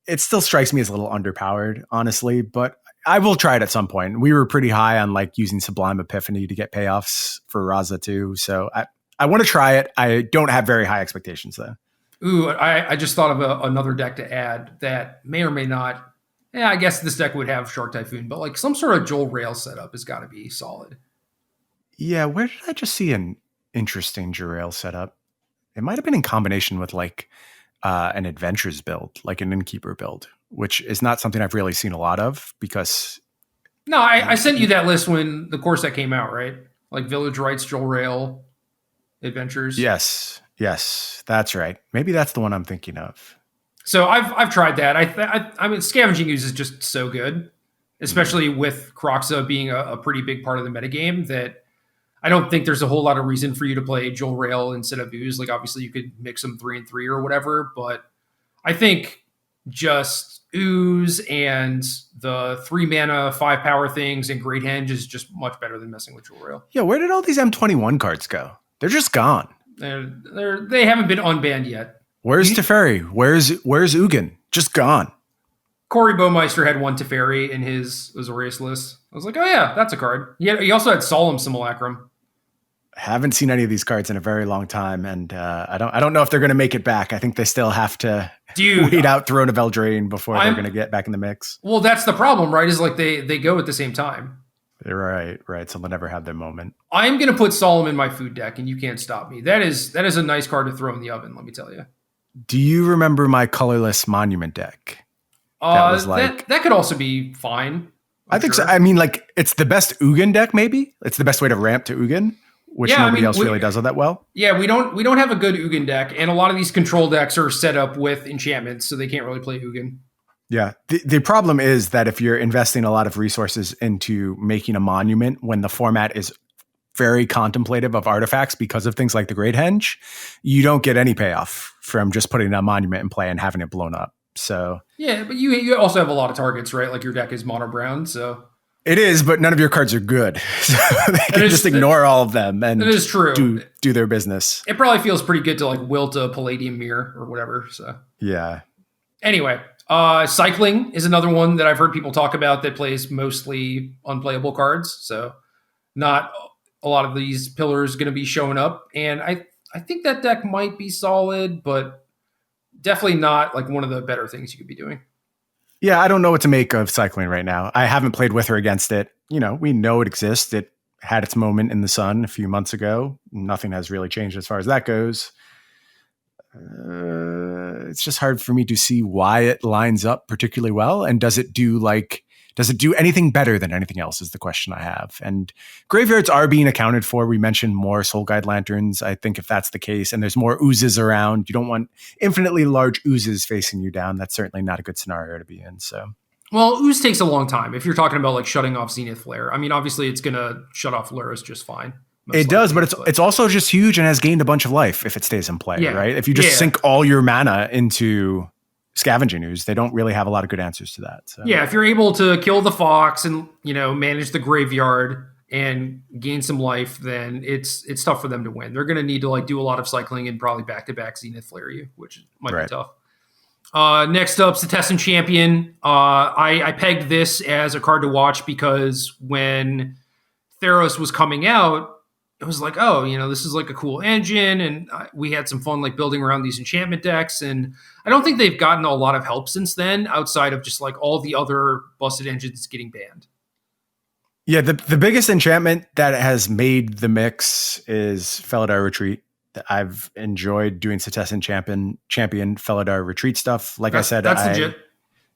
it still strikes me as a little underpowered, honestly, but I will try it at some point. We were pretty high on like using Sublime Epiphany to get payoffs for Raza too. So I want to try it. I don't have very high expectations though. Ooh, I just thought of another deck to add that may or may not. Yeah, I guess this deck would have Shark Typhoon, but like some sort of Joel Rail setup has got to be solid. Yeah, where did I just see an interesting Jarail setup? It might have been in combination with like an Adventures build, like an Innkeeper build, which is not something I've really seen a lot of because... No, I sent you that list when the core set came out, right? Like Village Rites, Joel Rail, Adventures. Yes, that's right. Maybe that's the one I'm thinking of. So I've tried that. I mean, Scavenging Ooze is just so good, especially with Kroxa being a pretty big part of the metagame, that I don't think there's a whole lot of reason for you to play Joel Rail instead of Ooze. Like, obviously, you could mix them 3 and 3 or whatever, but I think just Ooze and the 3 mana, 5 power things and Great Henge is just much better than messing with Joel Rail. Yeah, where did all these M21 cards go? They're just gone. They haven't been unbanned yet. Where's Teferi? Where's Ugin? Just gone. Corey Baumeister had one Teferi in his Azorius list. I was like, oh yeah, that's a card. He also had Solemn Simulacrum. Haven't seen any of these cards in a very long time, and I don't know if they're going to make it back. I think they still have to wait out Throne of Eldraine before they're going to get back in the mix. Well, that's the problem, right? Is like they go at the same time. Right. So they'll never have their moment. I'm going to put Solemn in my food deck, and you can't stop me. That is a nice card to throw in the oven. Let me tell you. Do you remember my colorless monument deck? That could also be fine. I think so. I mean, like, it's the best Ugin deck. Maybe it's the best way to ramp to Ugin, which nobody else really does that well. Yeah, we don't have a good Ugin deck, and a lot of these control decks are set up with enchantments, so they can't really play Ugin. Yeah, the problem is that if you're investing a lot of resources into making a monument when the format is very contemplative of artifacts because of things like the Great Henge, you don't get any payoff from just putting a monument in play and having it blown up. So yeah, but you also have a lot of targets, right? Like your deck is mono brown, so it is, but none of your cards are good. So they can just ignore all of them and it is true. Do their business. It probably feels pretty good to like wilt a Palladium Mirror or whatever. So yeah. Anyway, Cycling is another one that I've heard people talk about that plays mostly unplayable cards. So not a lot of these pillars going to be showing up, and I think that deck might be solid, but definitely not like one of the better things you could be doing. Yeah, I don't know what to make of Cycling right now. I haven't played with or against it. We know it exists. It had its moment in the sun a few months ago. Nothing has really changed as far as that goes. It's just hard for me to see why it lines up particularly well. And does it do anything better than anything else is the question I have. And graveyards are being accounted for. We mentioned more Soul Guide Lanterns. I think if that's the case and there's more oozes around, you don't want infinitely large oozes facing you down. That's certainly not a good scenario to be in. So, well, ooze takes a long time. If you're talking about like shutting off Zenith Flare, I mean, obviously it's going to shut off Luris just fine. It does, but it's also just huge and has gained a bunch of life if it stays in play, right? If you just sink all your mana into Scavenging Ooze, they don't really have a lot of good answers to that. So. Yeah, if you're able to kill the fox and manage the graveyard and gain some life, then it's tough for them to win. They're going to need to like do a lot of cycling and probably back-to-back Zenith Flare you, which might be tough. Next up, Setessan Champion. I pegged this as a card to watch because when Theros was coming out, it was like, oh, this is like a cool engine, and we had some fun like building around these enchantment decks, and I don't think they've gotten a lot of help since then, outside of just like all the other busted engines getting banned. Yeah, the biggest enchantment that has made the mix is Felidar Retreat. I've enjoyed doing Setessan Champion Felidar Retreat stuff. Like I said, that's legit.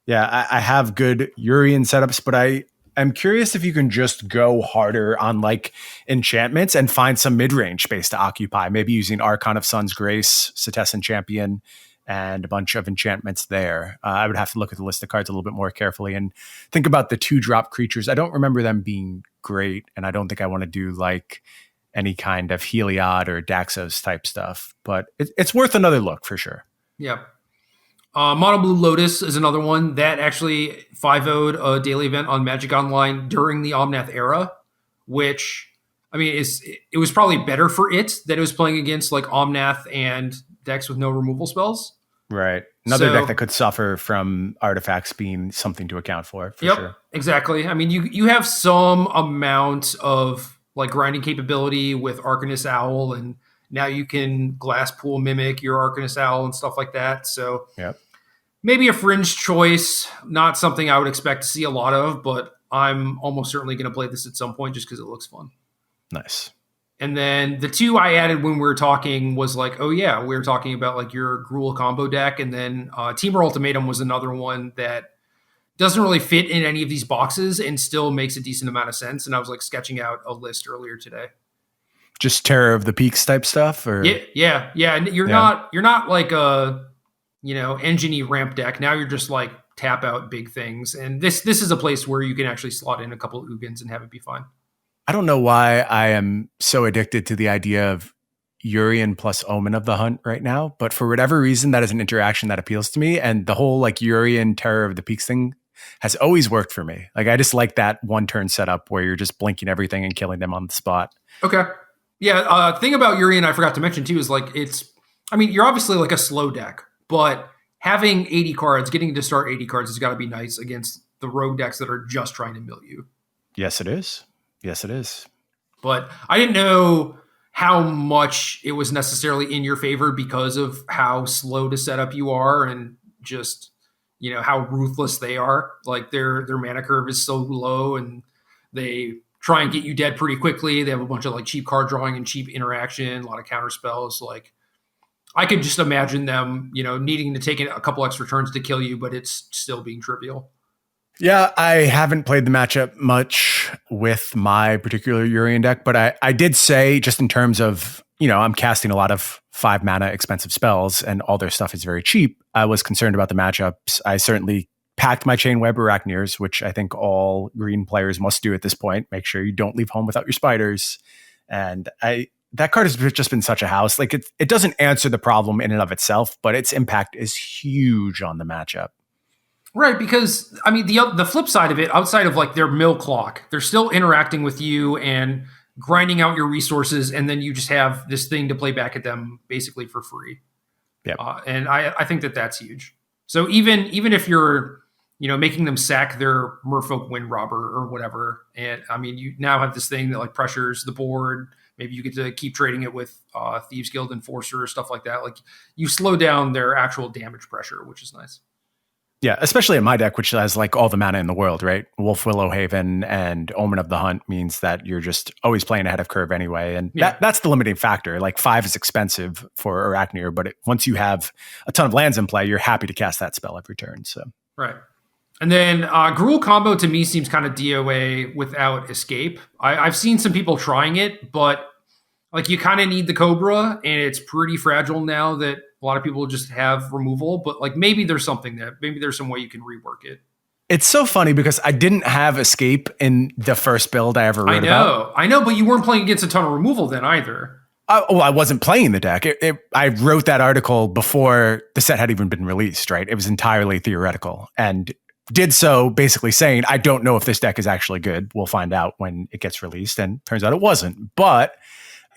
Yeah, I have good Urian setups, but I'm curious if you can just go harder on like enchantments and find some mid-range space to occupy, maybe using Archon of Sun's Grace, Setessan Champion, and a bunch of enchantments there. I would have to look at the list of cards a little bit more carefully and think about the 2-drop creatures. I don't remember them being great, and I don't think I want to do like any kind of Heliod or Daxos type stuff, but it's worth another look for sure. Yeah. Mono Blue Lotus is another one that actually 5-0'd a daily event on Magic Online during the Omnath era, which, I mean, it was probably better for it that it was playing against like Omnath and decks with no removal spells. Right. Another deck that could suffer from artifacts being something to account for sure. Exactly. I mean, you have some amount of like grinding capability with Arcanist Owl, and now you can Glass Pool mimic your Arcanist Owl and stuff like that. So maybe a fringe choice, not something I would expect to see a lot of, but I'm almost certainly going to play this at some point just because it looks fun. Nice. And then the two I added when we were talking was like, oh yeah, we were talking about like your Gruul combo deck. And then Temur Ultimatum was another one that doesn't really fit in any of these boxes and still makes a decent amount of sense. And I was like sketching out a list earlier today. Just Terror of the Peaks type stuff, or yeah. And you're not like a engine-y ramp deck. Now you're just like tap out big things, and this is a place where you can actually slot in a couple of Ugins and have it be fine. I don't know why I am so addicted to the idea of Urian plus Omen of the Hunt right now, but for whatever reason, that is an interaction that appeals to me, and the whole like Urian Terror of the Peaks thing has always worked for me. Like I just like that one turn setup where you're just blinking everything and killing them on the spot. Okay. Yeah, thing about Urian I forgot to mention too is like it's I mean, you're obviously like a slow deck, but having 80 cards, getting to start 80 cards has got to be nice against the rogue decks that are just trying to mill you. Yes, it is. Yes, it is. But I didn't know how much it was necessarily in your favor because of how slow to set up you are and just, how ruthless they are. Like their mana curve is so low and they try and get you dead pretty quickly. They have a bunch of like cheap card drawing and cheap interaction, a lot of counter spells. Like I could just imagine them, needing to take a couple extra turns to kill you, but it's still being trivial. Yeah, I haven't played the matchup much with my particular Urian deck, but I did say, just in terms of, I'm casting a lot of 5 mana expensive spells and all their stuff is very cheap. I was concerned about the matchups. I certainly packed my Chainweb Arachnirs, which I think all green players must do at this point. Make sure you don't leave home without your spiders. And that card has just been such a house. Like it doesn't answer the problem in and of itself, but its impact is huge on the matchup. Right, because I mean the flip side of it, outside of like their mill clock, they're still interacting with you and grinding out your resources, and then you just have this thing to play back at them basically for free. Yeah, and I think that's huge. So even if you're making them sack their Merfolk Wind Robber or whatever, and I mean you now have this thing that like pressures the board. Maybe you get to keep trading it with Thieves Guild Enforcer or stuff like that. Like you slow down their actual damage pressure, which is nice. Yeah, especially in my deck, which has like all the mana in the world, right? Wolf Willow Haven and Omen of the Hunt means that you're just always playing ahead of curve anyway. And that's the limiting factor. Like 5 is expensive for Arachnir, but once you have a ton of lands in play, you're happy to cast that spell every turn. So right. And then Gruul combo to me seems kind of DOA without escape. I've seen some people trying it, but like you kind of need the Cobra, and it's pretty fragile now that a lot of people just have removal. But like maybe there's something that maybe there's some way you can rework it. It's so funny because I didn't have escape in the first build I ever wrote about. I know, but you weren't playing against a ton of removal then either. I wasn't playing the deck. I wrote that article before the set had even been released, right? It was entirely theoretical and did so basically saying, I don't know if this deck is actually good. We'll find out when it gets released. And turns out it wasn't. But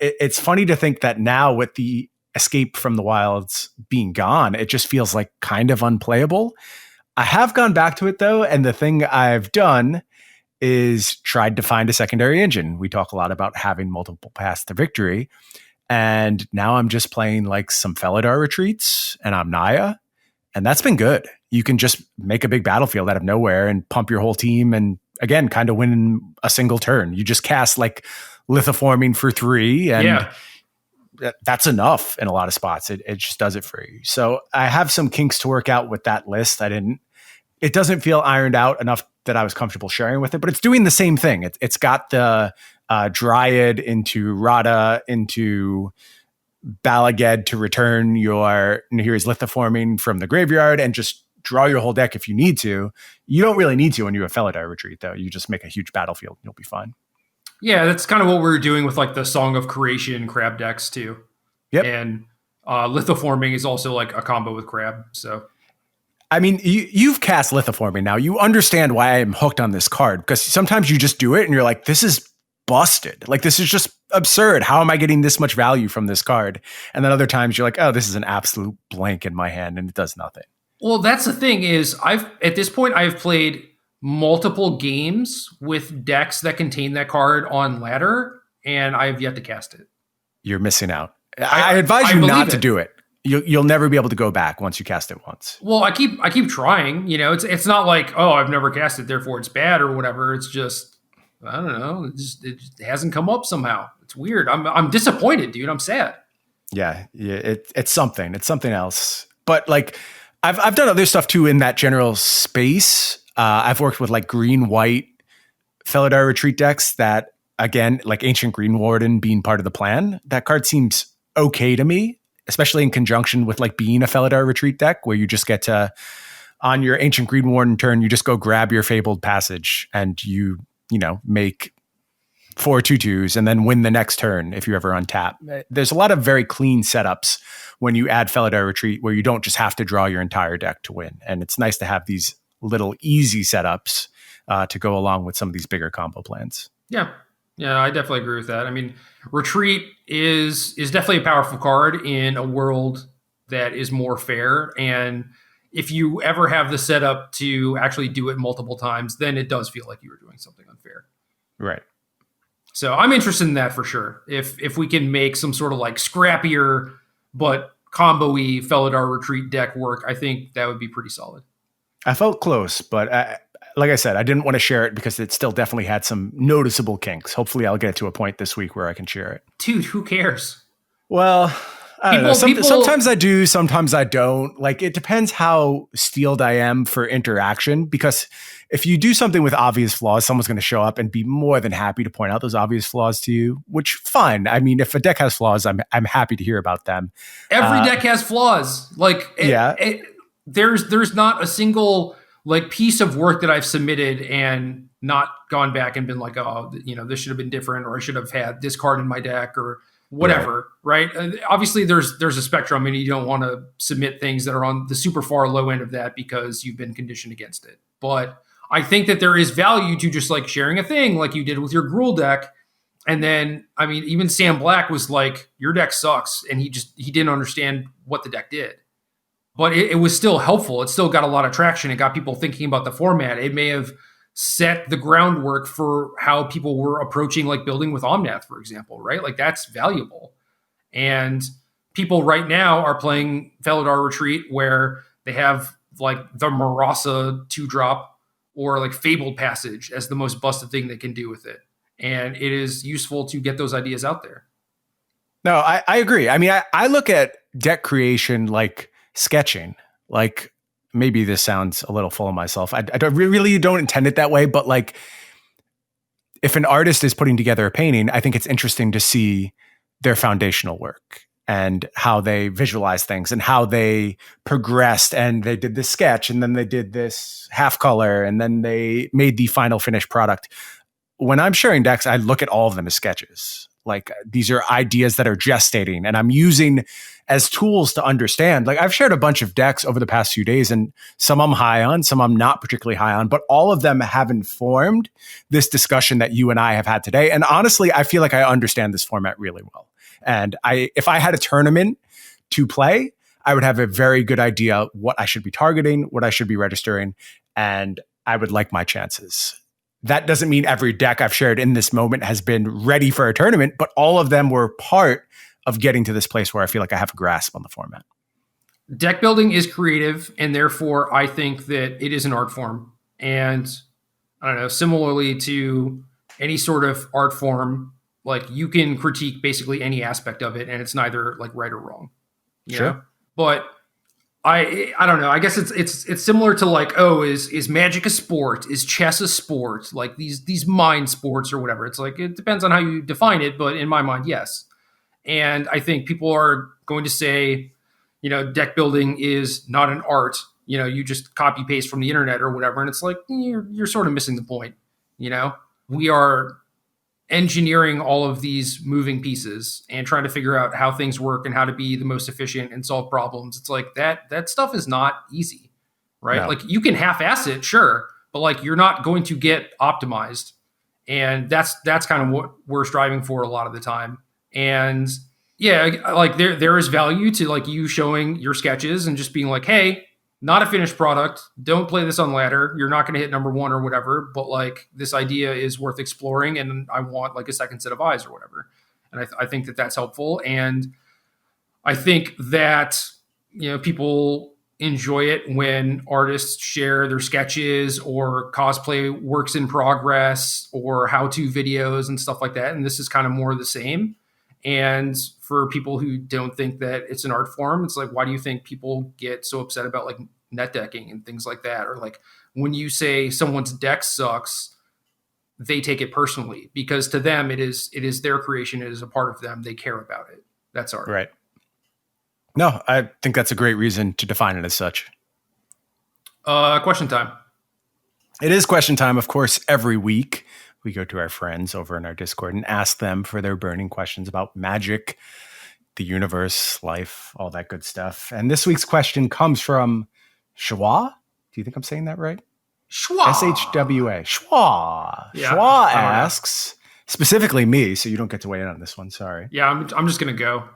it's funny to think that now with the escape from the wilds being gone, it just feels like kind of unplayable. I have gone back to it though. And the thing I've done is tried to find a secondary engine. We talk a lot about having multiple paths to victory. And now I'm just playing like some Felidar retreats and Omnia. And that's been good. You can just make a big battlefield out of nowhere and pump your whole team. And again, kind of win in a single turn. You just cast like Lithoforming for 3 and that's enough in a lot of spots. It just does it for you. So I have some kinks to work out with that list. It doesn't feel ironed out enough that I was comfortable sharing with it, but it's doing the same thing. It's got the Dryad into Rada into Balaged to return your Nahiri's Lithoforming from the graveyard and just draw your whole deck if you need to. You don't really need to when you have Felidar retreat though. You just make a huge battlefield and you'll be fine. Yeah, that's kind of what we're doing with like the Song of Creation crab decks too. Yep. And Lithoforming is also like a combo with crab. So, I mean, you've cast Lithoforming now. You understand why I'm hooked on this card because sometimes you just do it and you're like, this is busted. Like, this is just absurd. How am I getting this much value from this card? And then other times you're like, oh, this is an absolute blank in my hand and it does nothing. Well, that's the thing is at this point I've played multiple games with decks that contain that card on ladder, and I have yet to cast it. You're missing out. I advise you not to do it. You'll never be able to go back once you cast it once. Well, I keep trying. It's not like, oh, I've never cast it, therefore it's bad or whatever. It's just, I don't know. It just hasn't come up somehow. It's weird. I'm disappointed, dude. I'm sad. Yeah. It's something. It's something else. But like, I've done other stuff too in that general space. I've worked with like green-white Felidar retreat decks that, again, like Ancient Green Warden being part of the plan. That card seems okay to me, especially in conjunction with like being a Felidar retreat deck where you just get to, on your Ancient Green Warden turn, you just go grab your Fabled Passage and you make 4 2/2s and then win the next turn if you ever untap. There's a lot of very clean setups when you add Felidar retreat where you don't just have to draw your entire deck to win. And it's nice to have these little easy setups to go along with some of these bigger combo plans. Yeah, I definitely agree with that. I mean, retreat is definitely a powerful card in a world that is more fair. And if you ever have the setup to actually do it multiple times, then it does feel like you were doing something unfair. Right. So I'm interested in that for sure. If we can make some sort of like scrappier but combo-y Felidar Retreat deck work, I think that would be pretty solid. I felt close, but like I said, I didn't want to share it because it still definitely had some noticeable kinks. Hopefully I'll get to a point this week where I can share it. Dude, who cares? Well, I don't know. Sometimes I do, sometimes I don't. Like, it depends how steeled I am for interaction, because if you do something with obvious flaws, someone's going to show up and be more than happy to point out those obvious flaws to you, which fine. I mean, if a deck has flaws, I'm happy to hear about them. Every deck has flaws. Like, there's not a single like piece of work that I've submitted and not gone back and been like, oh, this should have been different, or I should have had this card in my deck, or whatever, right? Obviously, there's a spectrum, and you don't want to submit things that are on the super far low end of that because you've been conditioned against it. But I think that there is value to just like sharing a thing like you did with your Gruul deck. And then, I mean, even Sam Black was like, your deck sucks. And he didn't understand what the deck did. But it was still helpful. It still got a lot of traction. It got people thinking about the format. It may have set the groundwork for how people were approaching like building with Omnath, for example, right? Like that's valuable. And people right now are playing Felidar Retreat where they have like the Marasa 2-drop or like Fabled Passage as the most busted thing they can do with it. And it is useful to get those ideas out there. No, I agree. I mean, I look at deck creation like sketching. Like, maybe this sounds a little full of myself. I really don't intend it that way, but like, if an artist is putting together a painting, I think it's interesting to see their foundational work and how they visualize things and how they progressed, and they did this sketch and then they did this half color and then they made the final finished product. When I'm sharing decks, I look at all of them as sketches. Like, these are ideas that are gestating and I'm using as tools to understand. Like, I've shared a bunch of decks over the past few days, and some I'm high on, some I'm not particularly high on, but all of them have informed this discussion that you and I have had today. And honestly, I feel like I understand this format really well. And if I had a tournament to play, I would have a very good idea what I should be targeting, what I should be registering, and I would like my chances. That doesn't mean every deck I've shared in this moment has been ready for a tournament, but all of them were part of getting to this place where I feel like I have a grasp on the format. Deck building is creative, and therefore I think that it is an art form. And I don't know, similarly to any sort of art form, like you can critique basically any aspect of it, and it's neither like right or wrong. Sure. Know? But I don't know. I guess it's similar to like, oh, is Magic a sport? Is chess a sport? Like these mind sports or whatever. It's like, it depends on how you define it, but in my mind, yes. And I think people are going to say, deck building is not an art. You just copy paste from the internet or whatever. And it's like, you're sort of missing the point. We are engineering all of these moving pieces and trying to figure out how things work and how to be the most efficient and solve problems. It's like that stuff is not easy, right? No. Like, you can half-ass it, sure, but like, you're not going to get optimized. And that's kind of what we're striving for a lot of the time. And yeah, like there is value to like you showing your sketches and just being like, hey, not a finished product. Don't play this on ladder. You're not going to hit number one or whatever. But like, this idea is worth exploring, and I want like a second set of eyes or whatever. And I think that that's helpful. And I think that, people enjoy it when artists share their sketches or cosplay works in progress or how-to videos and stuff like that. And this is kind of more of the same. And for people who don't think that it's an art form, it's like, why do you think people get so upset about like net decking and things like that? Or like, when you say someone's deck sucks, they take it personally, because to them, it is their creation. It is a part of them. They care about it. That's art. Right. No, I think that's a great reason to define it as such. Question time. It is question time, of course, every week. We go to our friends over in our Discord and ask them for their burning questions about magic, the universe, life, all that good stuff. And this week's question comes from Schwa. Do you think I'm saying that right? Schwa. SHWA. Schwa. Yeah, Schwa asks, specifically me, so you don't get to weigh in on this one. Sorry. Yeah, I'm just going to go.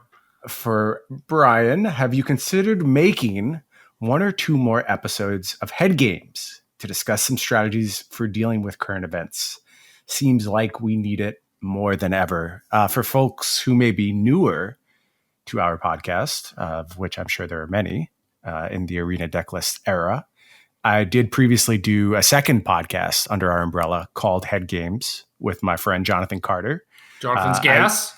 For Bryan, have you considered making 1 or 2 more episodes of Head Games to discuss some strategies for dealing with current events? Seems like we need it more than ever. For folks who may be newer to our podcast, of which I'm sure there are many in the Arena Decklist era, I did previously do a second podcast under our umbrella called Head Games with my friend Jonathan Carter. Jonathan's gas.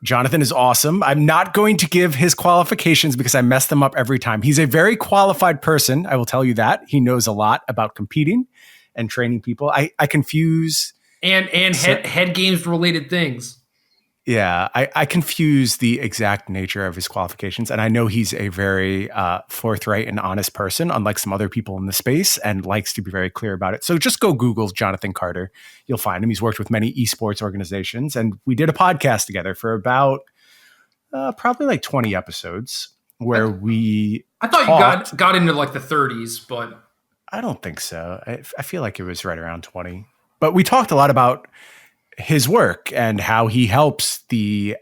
Jonathan is awesome. I'm not going to give his qualifications because I mess them up every time. He's a very qualified person. I will tell you that. He knows a lot about competing and training people. I confuse... And head games related things. Yeah, I confuse the exact nature of his qualifications. And I know he's a very forthright and honest person, unlike some other people in the space, and likes to be very clear about it. So just go Google Jonathan Carter. You'll find him. He's worked with many esports organizations. And we did a podcast together for about probably like 20 episodes where I thought you got into like the 30s, but... I don't think so. I feel like it was right around 20. But we talked a lot about his work and how he helps the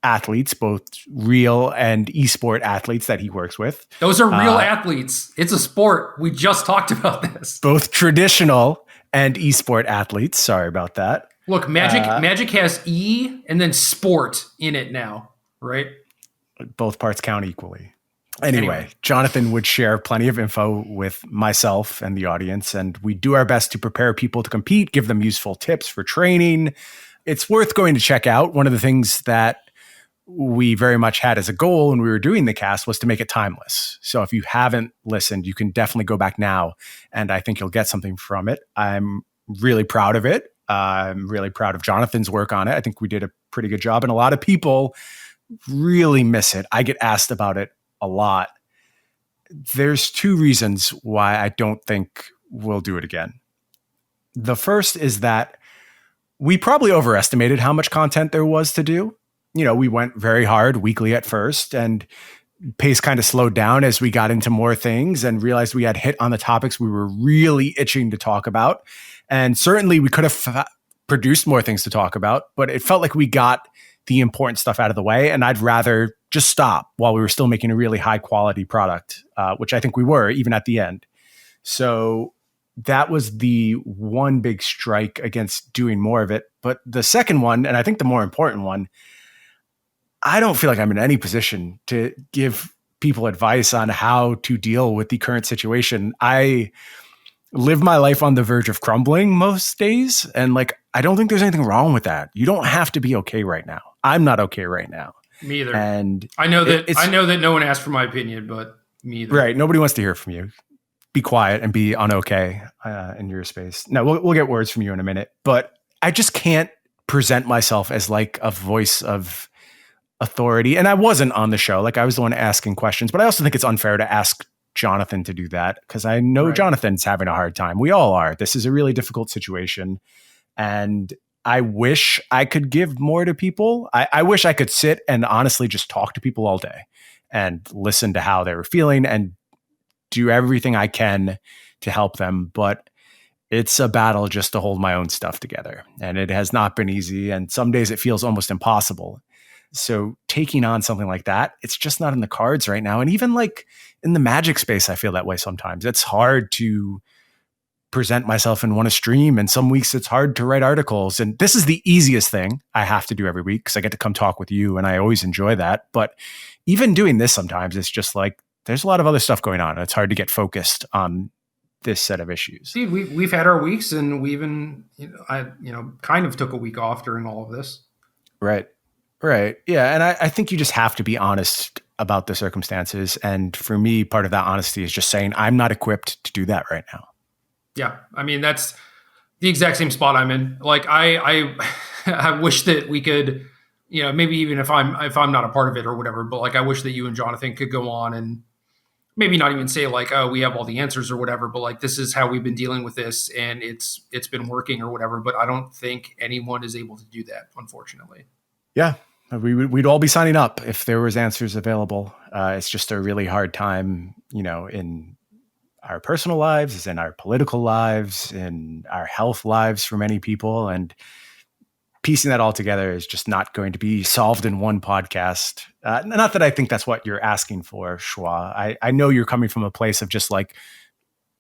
athletes, both real and esport athletes that he works with. Those are real athletes. It's a sport. We just talked about this. Both traditional and esport athletes. Sorry about that. Look, Magic has E and then sport in it now, right? Both parts count equally. Anyway, Jonathan would share plenty of info with myself and the audience, and we do our best to prepare people to compete, give them useful tips for training. It's worth going to check out. One of the things that we very much had as a goal when we were doing the cast was to make it timeless. So if you haven't listened, you can definitely go back now, and I think you'll get something from it. I'm really proud of it. I'm really proud of Jonathan's work on it. I think we did a pretty good job, and a lot of people really miss it. I get asked about it a lot. There's 2 reasons why I don't think we'll do it again. The first is that we probably overestimated how much content there was to do. You know, we went very hard weekly at first, and pace kind of slowed down as we got into more things and realized we had hit on the topics we were really itching to talk about. And certainly we could have produced more things to talk about, but it felt like we got the important stuff out of the way, and I'd rather just stop while we were still making a really high quality product, which I think we were even at the end. So that was the one big strike against doing more of it. But the second one, and I think the more important one, I don't feel like I'm in any position to give people advice on how to deal with the current situation. I live my life on the verge of crumbling most days. And like, I don't think there's anything wrong with that. You don't have to be okay right now. I'm not okay right now. Me either. And I know that no one asked for my opinion, but me either. Right. Nobody wants to hear from you. Be quiet and be unokay in your space. Now we'll get words from you in a minute, but I just can't present myself as like a voice of authority. And I wasn't on the show. Like I was the one asking questions, but I also think it's unfair to ask Jonathan to do that because I know Jonathan's having a hard time. We all are. This is a really difficult situation. And I wish I could give more to people. I wish I could sit and honestly just talk to people all day and listen to how they were feeling and do everything I can to help them. But it's a battle just to hold my own stuff together. And it has not been easy. And some days it feels almost impossible. So taking on something like that, it's just not in the cards right now. And even like in the Magic space, I feel that way sometimes. It's hard to present myself and want to stream. And some weeks it's hard to write articles. And this is the easiest thing I have to do every week because I get to come talk with you and I always enjoy that. But even doing this sometimes, it's just like, there's a lot of other stuff going on. It's hard to get focused on this set of issues. See, we've had our weeks and we even, I kind of took a week off during all of this. Right. Right. Yeah. And I think you just have to be honest about the circumstances. And for me, part of that honesty is just saying, I'm not equipped to do that right now. Yeah. I mean, that's the exact same spot I'm in. Like I wish that we could, maybe even if I'm not a part of it or whatever, but like, I wish that you and Jonathan could go on and maybe not even say like, oh, we have all the answers or whatever, but like, this is how we've been dealing with this and it's been working or whatever. But I don't think anyone is able to do that, unfortunately. Yeah. We'd all be signing up if there was answers available. It's just a really hard time, in our personal lives, in our political lives, in our health lives for many people. And piecing that all together is just not going to be solved in one podcast. Not that I think that's what you're asking for, Schwa. I know you're coming from a place of just like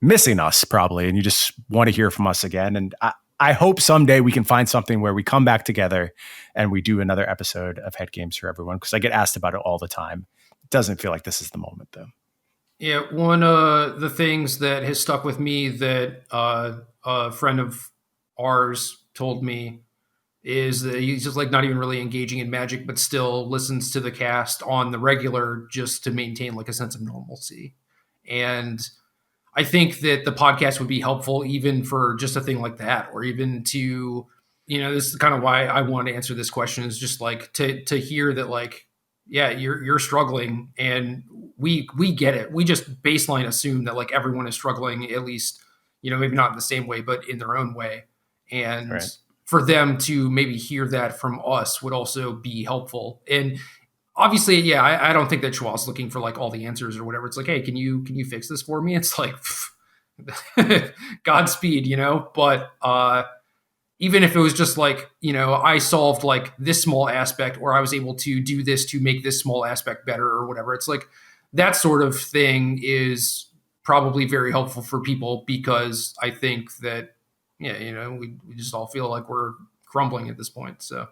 missing us probably, and you just want to hear from us again. And I hope someday we can find something where we come back together and we do another episode of Head Games for Everyone, because I get asked about it all the time. It doesn't feel like this is the moment, though. Yeah, one of the things that has stuck with me that a friend of ours told me is that he's just like not even really engaging in Magic, but still listens to the cast on the regular just to maintain like a sense of normalcy. And I think that the podcast would be helpful even for just a thing like that, or even to, this is kind of why I want to answer this question, is just like to hear that, like, yeah, you're struggling and we get it. We just baseline assume that like everyone is struggling, at least, maybe not in the same way, but in their own way. And right. For them to maybe hear that from us would also be helpful. And obviously, yeah, I don't think that Schwa's looking for like all the answers or whatever. It's like, hey, can you fix this for me? It's like, Godspeed, but even if it was just like, I solved like this small aspect, or I was able to do this to make this small aspect better or whatever. It's like that sort of thing is probably very helpful for people, because I think that, yeah, we just all feel like we're crumbling at this point. So,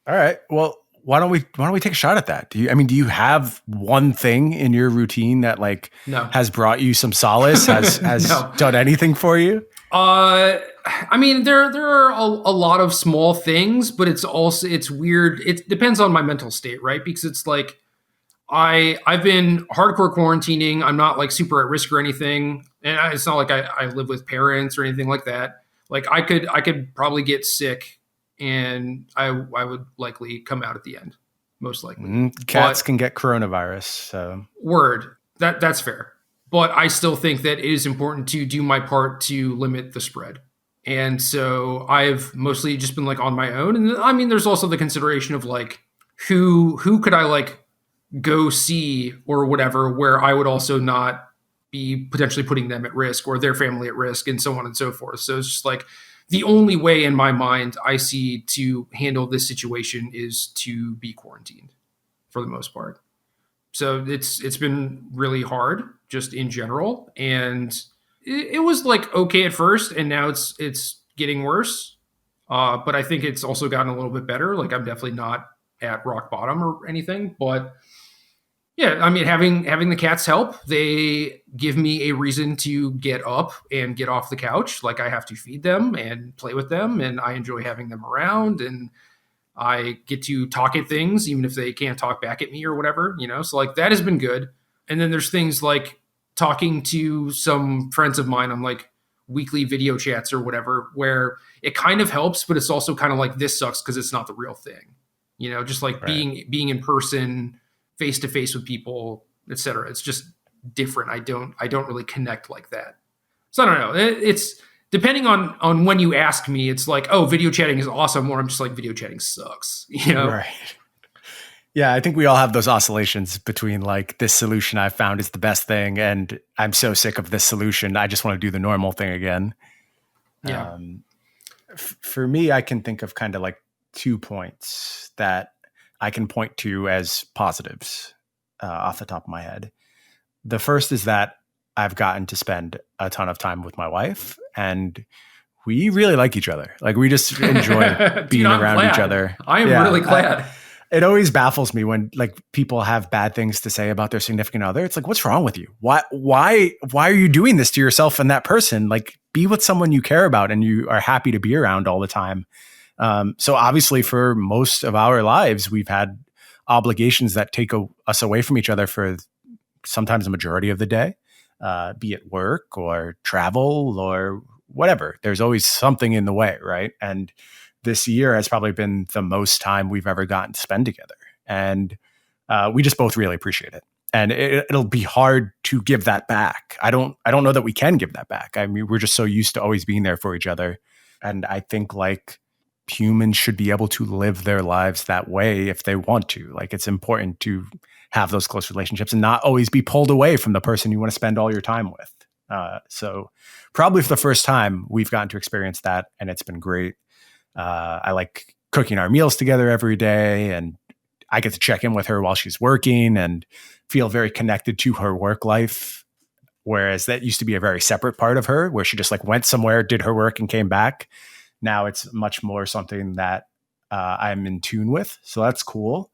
all right, well, why don't we take a shot at that? Do you have one thing in your routine that like has brought you some solace, has done anything for you? There are a lot of small things, but it's weird. It depends on my mental state, right? Because it's like I've been hardcore quarantining. I'm not like super at risk or anything, and it's not like I live with parents or anything like that. Like I could probably get sick, and I would likely come out at the end, most likely. Cats can get coronavirus. So word, that's fair. But I still think that it is important to do my part to limit the spread. And so I've mostly just been like on my own. And there's also the consideration of like, who could I like go see or whatever, where I would also not be potentially putting them at risk or their family at risk, and so on and so forth. So it's just like the only way in my mind I see to handle this situation is to be quarantined for the most part. So it's been really hard just in general. And it was like okay at first, and now it's getting worse. But I think it's also gotten a little bit better. Like I'm definitely not at rock bottom or anything, but yeah, having the cats help. They give me a reason to get up and get off the couch. Like I have to feed them and play with them, and I enjoy having them around, and I get to talk at things, even if they can't talk back at me or whatever, So like that has been good. And then there's things like talking to some friends of mine on like weekly video chats or whatever, where it kind of helps, but it's also kind of like, this sucks because it's not the real thing, just like right. being in person, face to face with people, etc. It's just different. I don't really connect like that. So I don't know. It's depending on when you ask me, it's like, oh, video chatting is awesome, or I'm just like, video chatting sucks, Right. Yeah, I think we all have those oscillations between like, this solution I've found is the best thing, and I'm so sick of this solution, I just want to do the normal thing again. Yeah. For me, I can think of kind of like 2 points that I can point to as positives off the top of my head. The first is that I've gotten to spend a ton of time with my wife, and we really like each other. Like we just enjoy being around each other. I am really glad. It always baffles me when like people have bad things to say about their significant other. It's like, what's wrong with you? Why are you doing this to yourself and that person? Like, be with someone you care about and you are happy to be around all the time. So obviously for most of our lives, we've had obligations that take us away from each other for sometimes a majority of the day, be it work or travel or whatever. There's always something in the way, right? And this year has probably been the most time we've ever gotten to spend together. And we just both really appreciate it. And it'll be hard to give that back. I don't know that we can give that back. I mean, we're just so used to always being there for each other. And I think like humans should be able to live their lives that way if they want to. Like it's important to have those close relationships and not always be pulled away from the person you want to spend all your time with. So probably for the first time we've gotten to experience that, and it's been great. I like cooking our meals together every day, and I get to check in with her while she's working and feel very connected to her work life. Whereas that used to be a very separate part of her, where she just like went somewhere, did her work, and came back. Now it's much more something that I'm in tune with. So that's cool.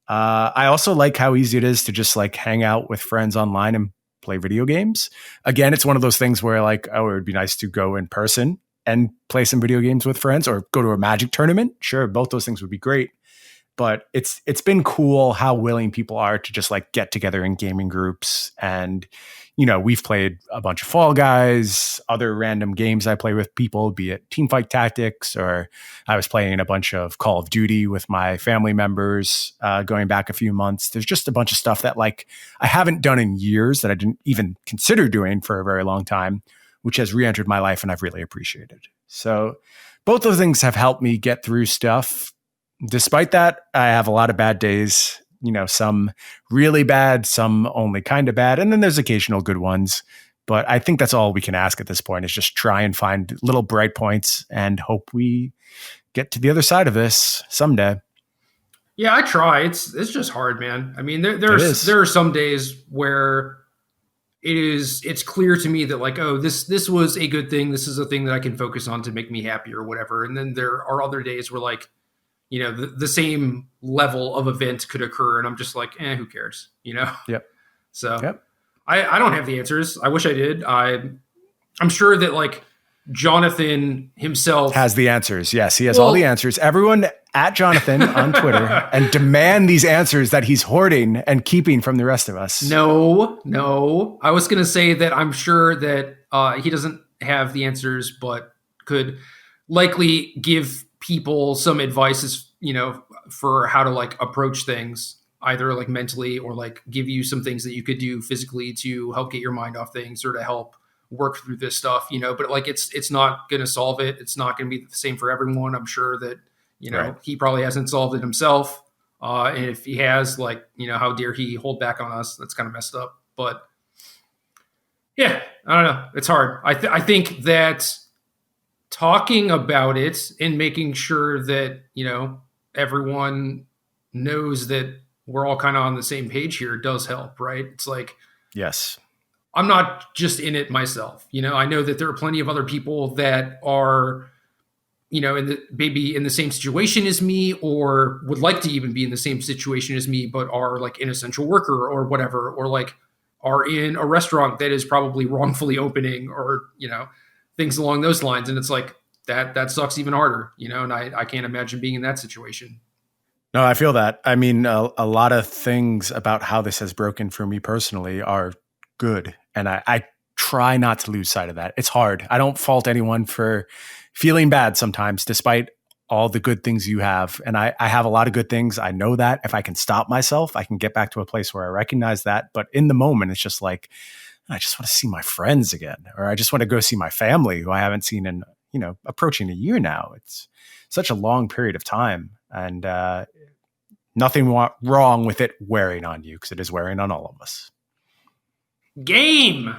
I also like how easy it is to just like hang out with friends online and play video games. Again, it's one of those things where like, oh, it would be nice to go in person and play some video games with friends, or go to a Magic tournament. Sure, both those things would be great. But it's been cool how willing people are to just like get together in gaming groups. And, you know, we've played a bunch of Fall Guys, other random games I play with people, be it Teamfight Tactics, or I was playing a bunch of Call of Duty with my family members going back a few months. There's just a bunch of stuff that like I haven't done in years that I didn't even consider doing for a very long time, which has re-entered my life and I've really appreciated. So both those things have helped me get through stuff. Despite that, I have a lot of bad days, you know, some really bad, some only kind of bad, and then there's occasional good ones. But I think that's all we can ask at this point, is just try and find little bright points and hope we get to the other side of this someday. Yeah, I try. It's just hard, man. I mean, there are some days where it's clear to me that like, oh, this was a good thing. This is a thing that I can focus on to make me happy or whatever. And then there are other days where like, you know, the same level of event could occur, and I'm just like, who cares? You know? Yep. So yep. I don't have the answers. I wish I did. I'm sure that like Jonathan himself has the answers. Yes, he has all the answers. Everyone at Jonathan on Twitter and demand these answers that he's hoarding and keeping from the rest of us. No. I was going to say that I'm sure that he doesn't have the answers, but could likely give people some advice, as you know, for how to like approach things, either like mentally or like give you some things that you could do physically to help get your mind off things or to help work through this stuff, you know. But like it's not going to solve it. It's not going to be the same for everyone. I'm sure that, you know, right. He probably hasn't solved it himself, and if he has, like, you know, how dare he hold back on us? That's kind of messed up. But yeah, I don't know, it's hard. I think that talking about it and making sure that, you know, everyone knows that we're all kind of on the same page here does help, right? It's like, yes, I'm not just in it myself. You know, I know that there are plenty of other people that are, you know, maybe in the same situation as me, or would like to even be in the same situation as me, but are like an essential worker or whatever, or like are in a restaurant that is probably wrongfully opening, or, you know, things along those lines. And it's like, that sucks even harder, you know, and I can't imagine being in that situation. No, I feel that. I mean, a lot of things about how this has broken for me personally are good. And I try not to lose sight of that. It's hard. I don't fault anyone for feeling bad sometimes, despite all the good things you have. And I have a lot of good things. I know that if I can stop myself, I can get back to a place where I recognize that. But in the moment, it's just like, I just want to see my friends again, or I just want to go see my family who I haven't seen in, you know, approaching a year now. It's such a long period of time, and nothing wrong with it wearing on you, because it is wearing on all of us. Game.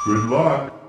Good luck.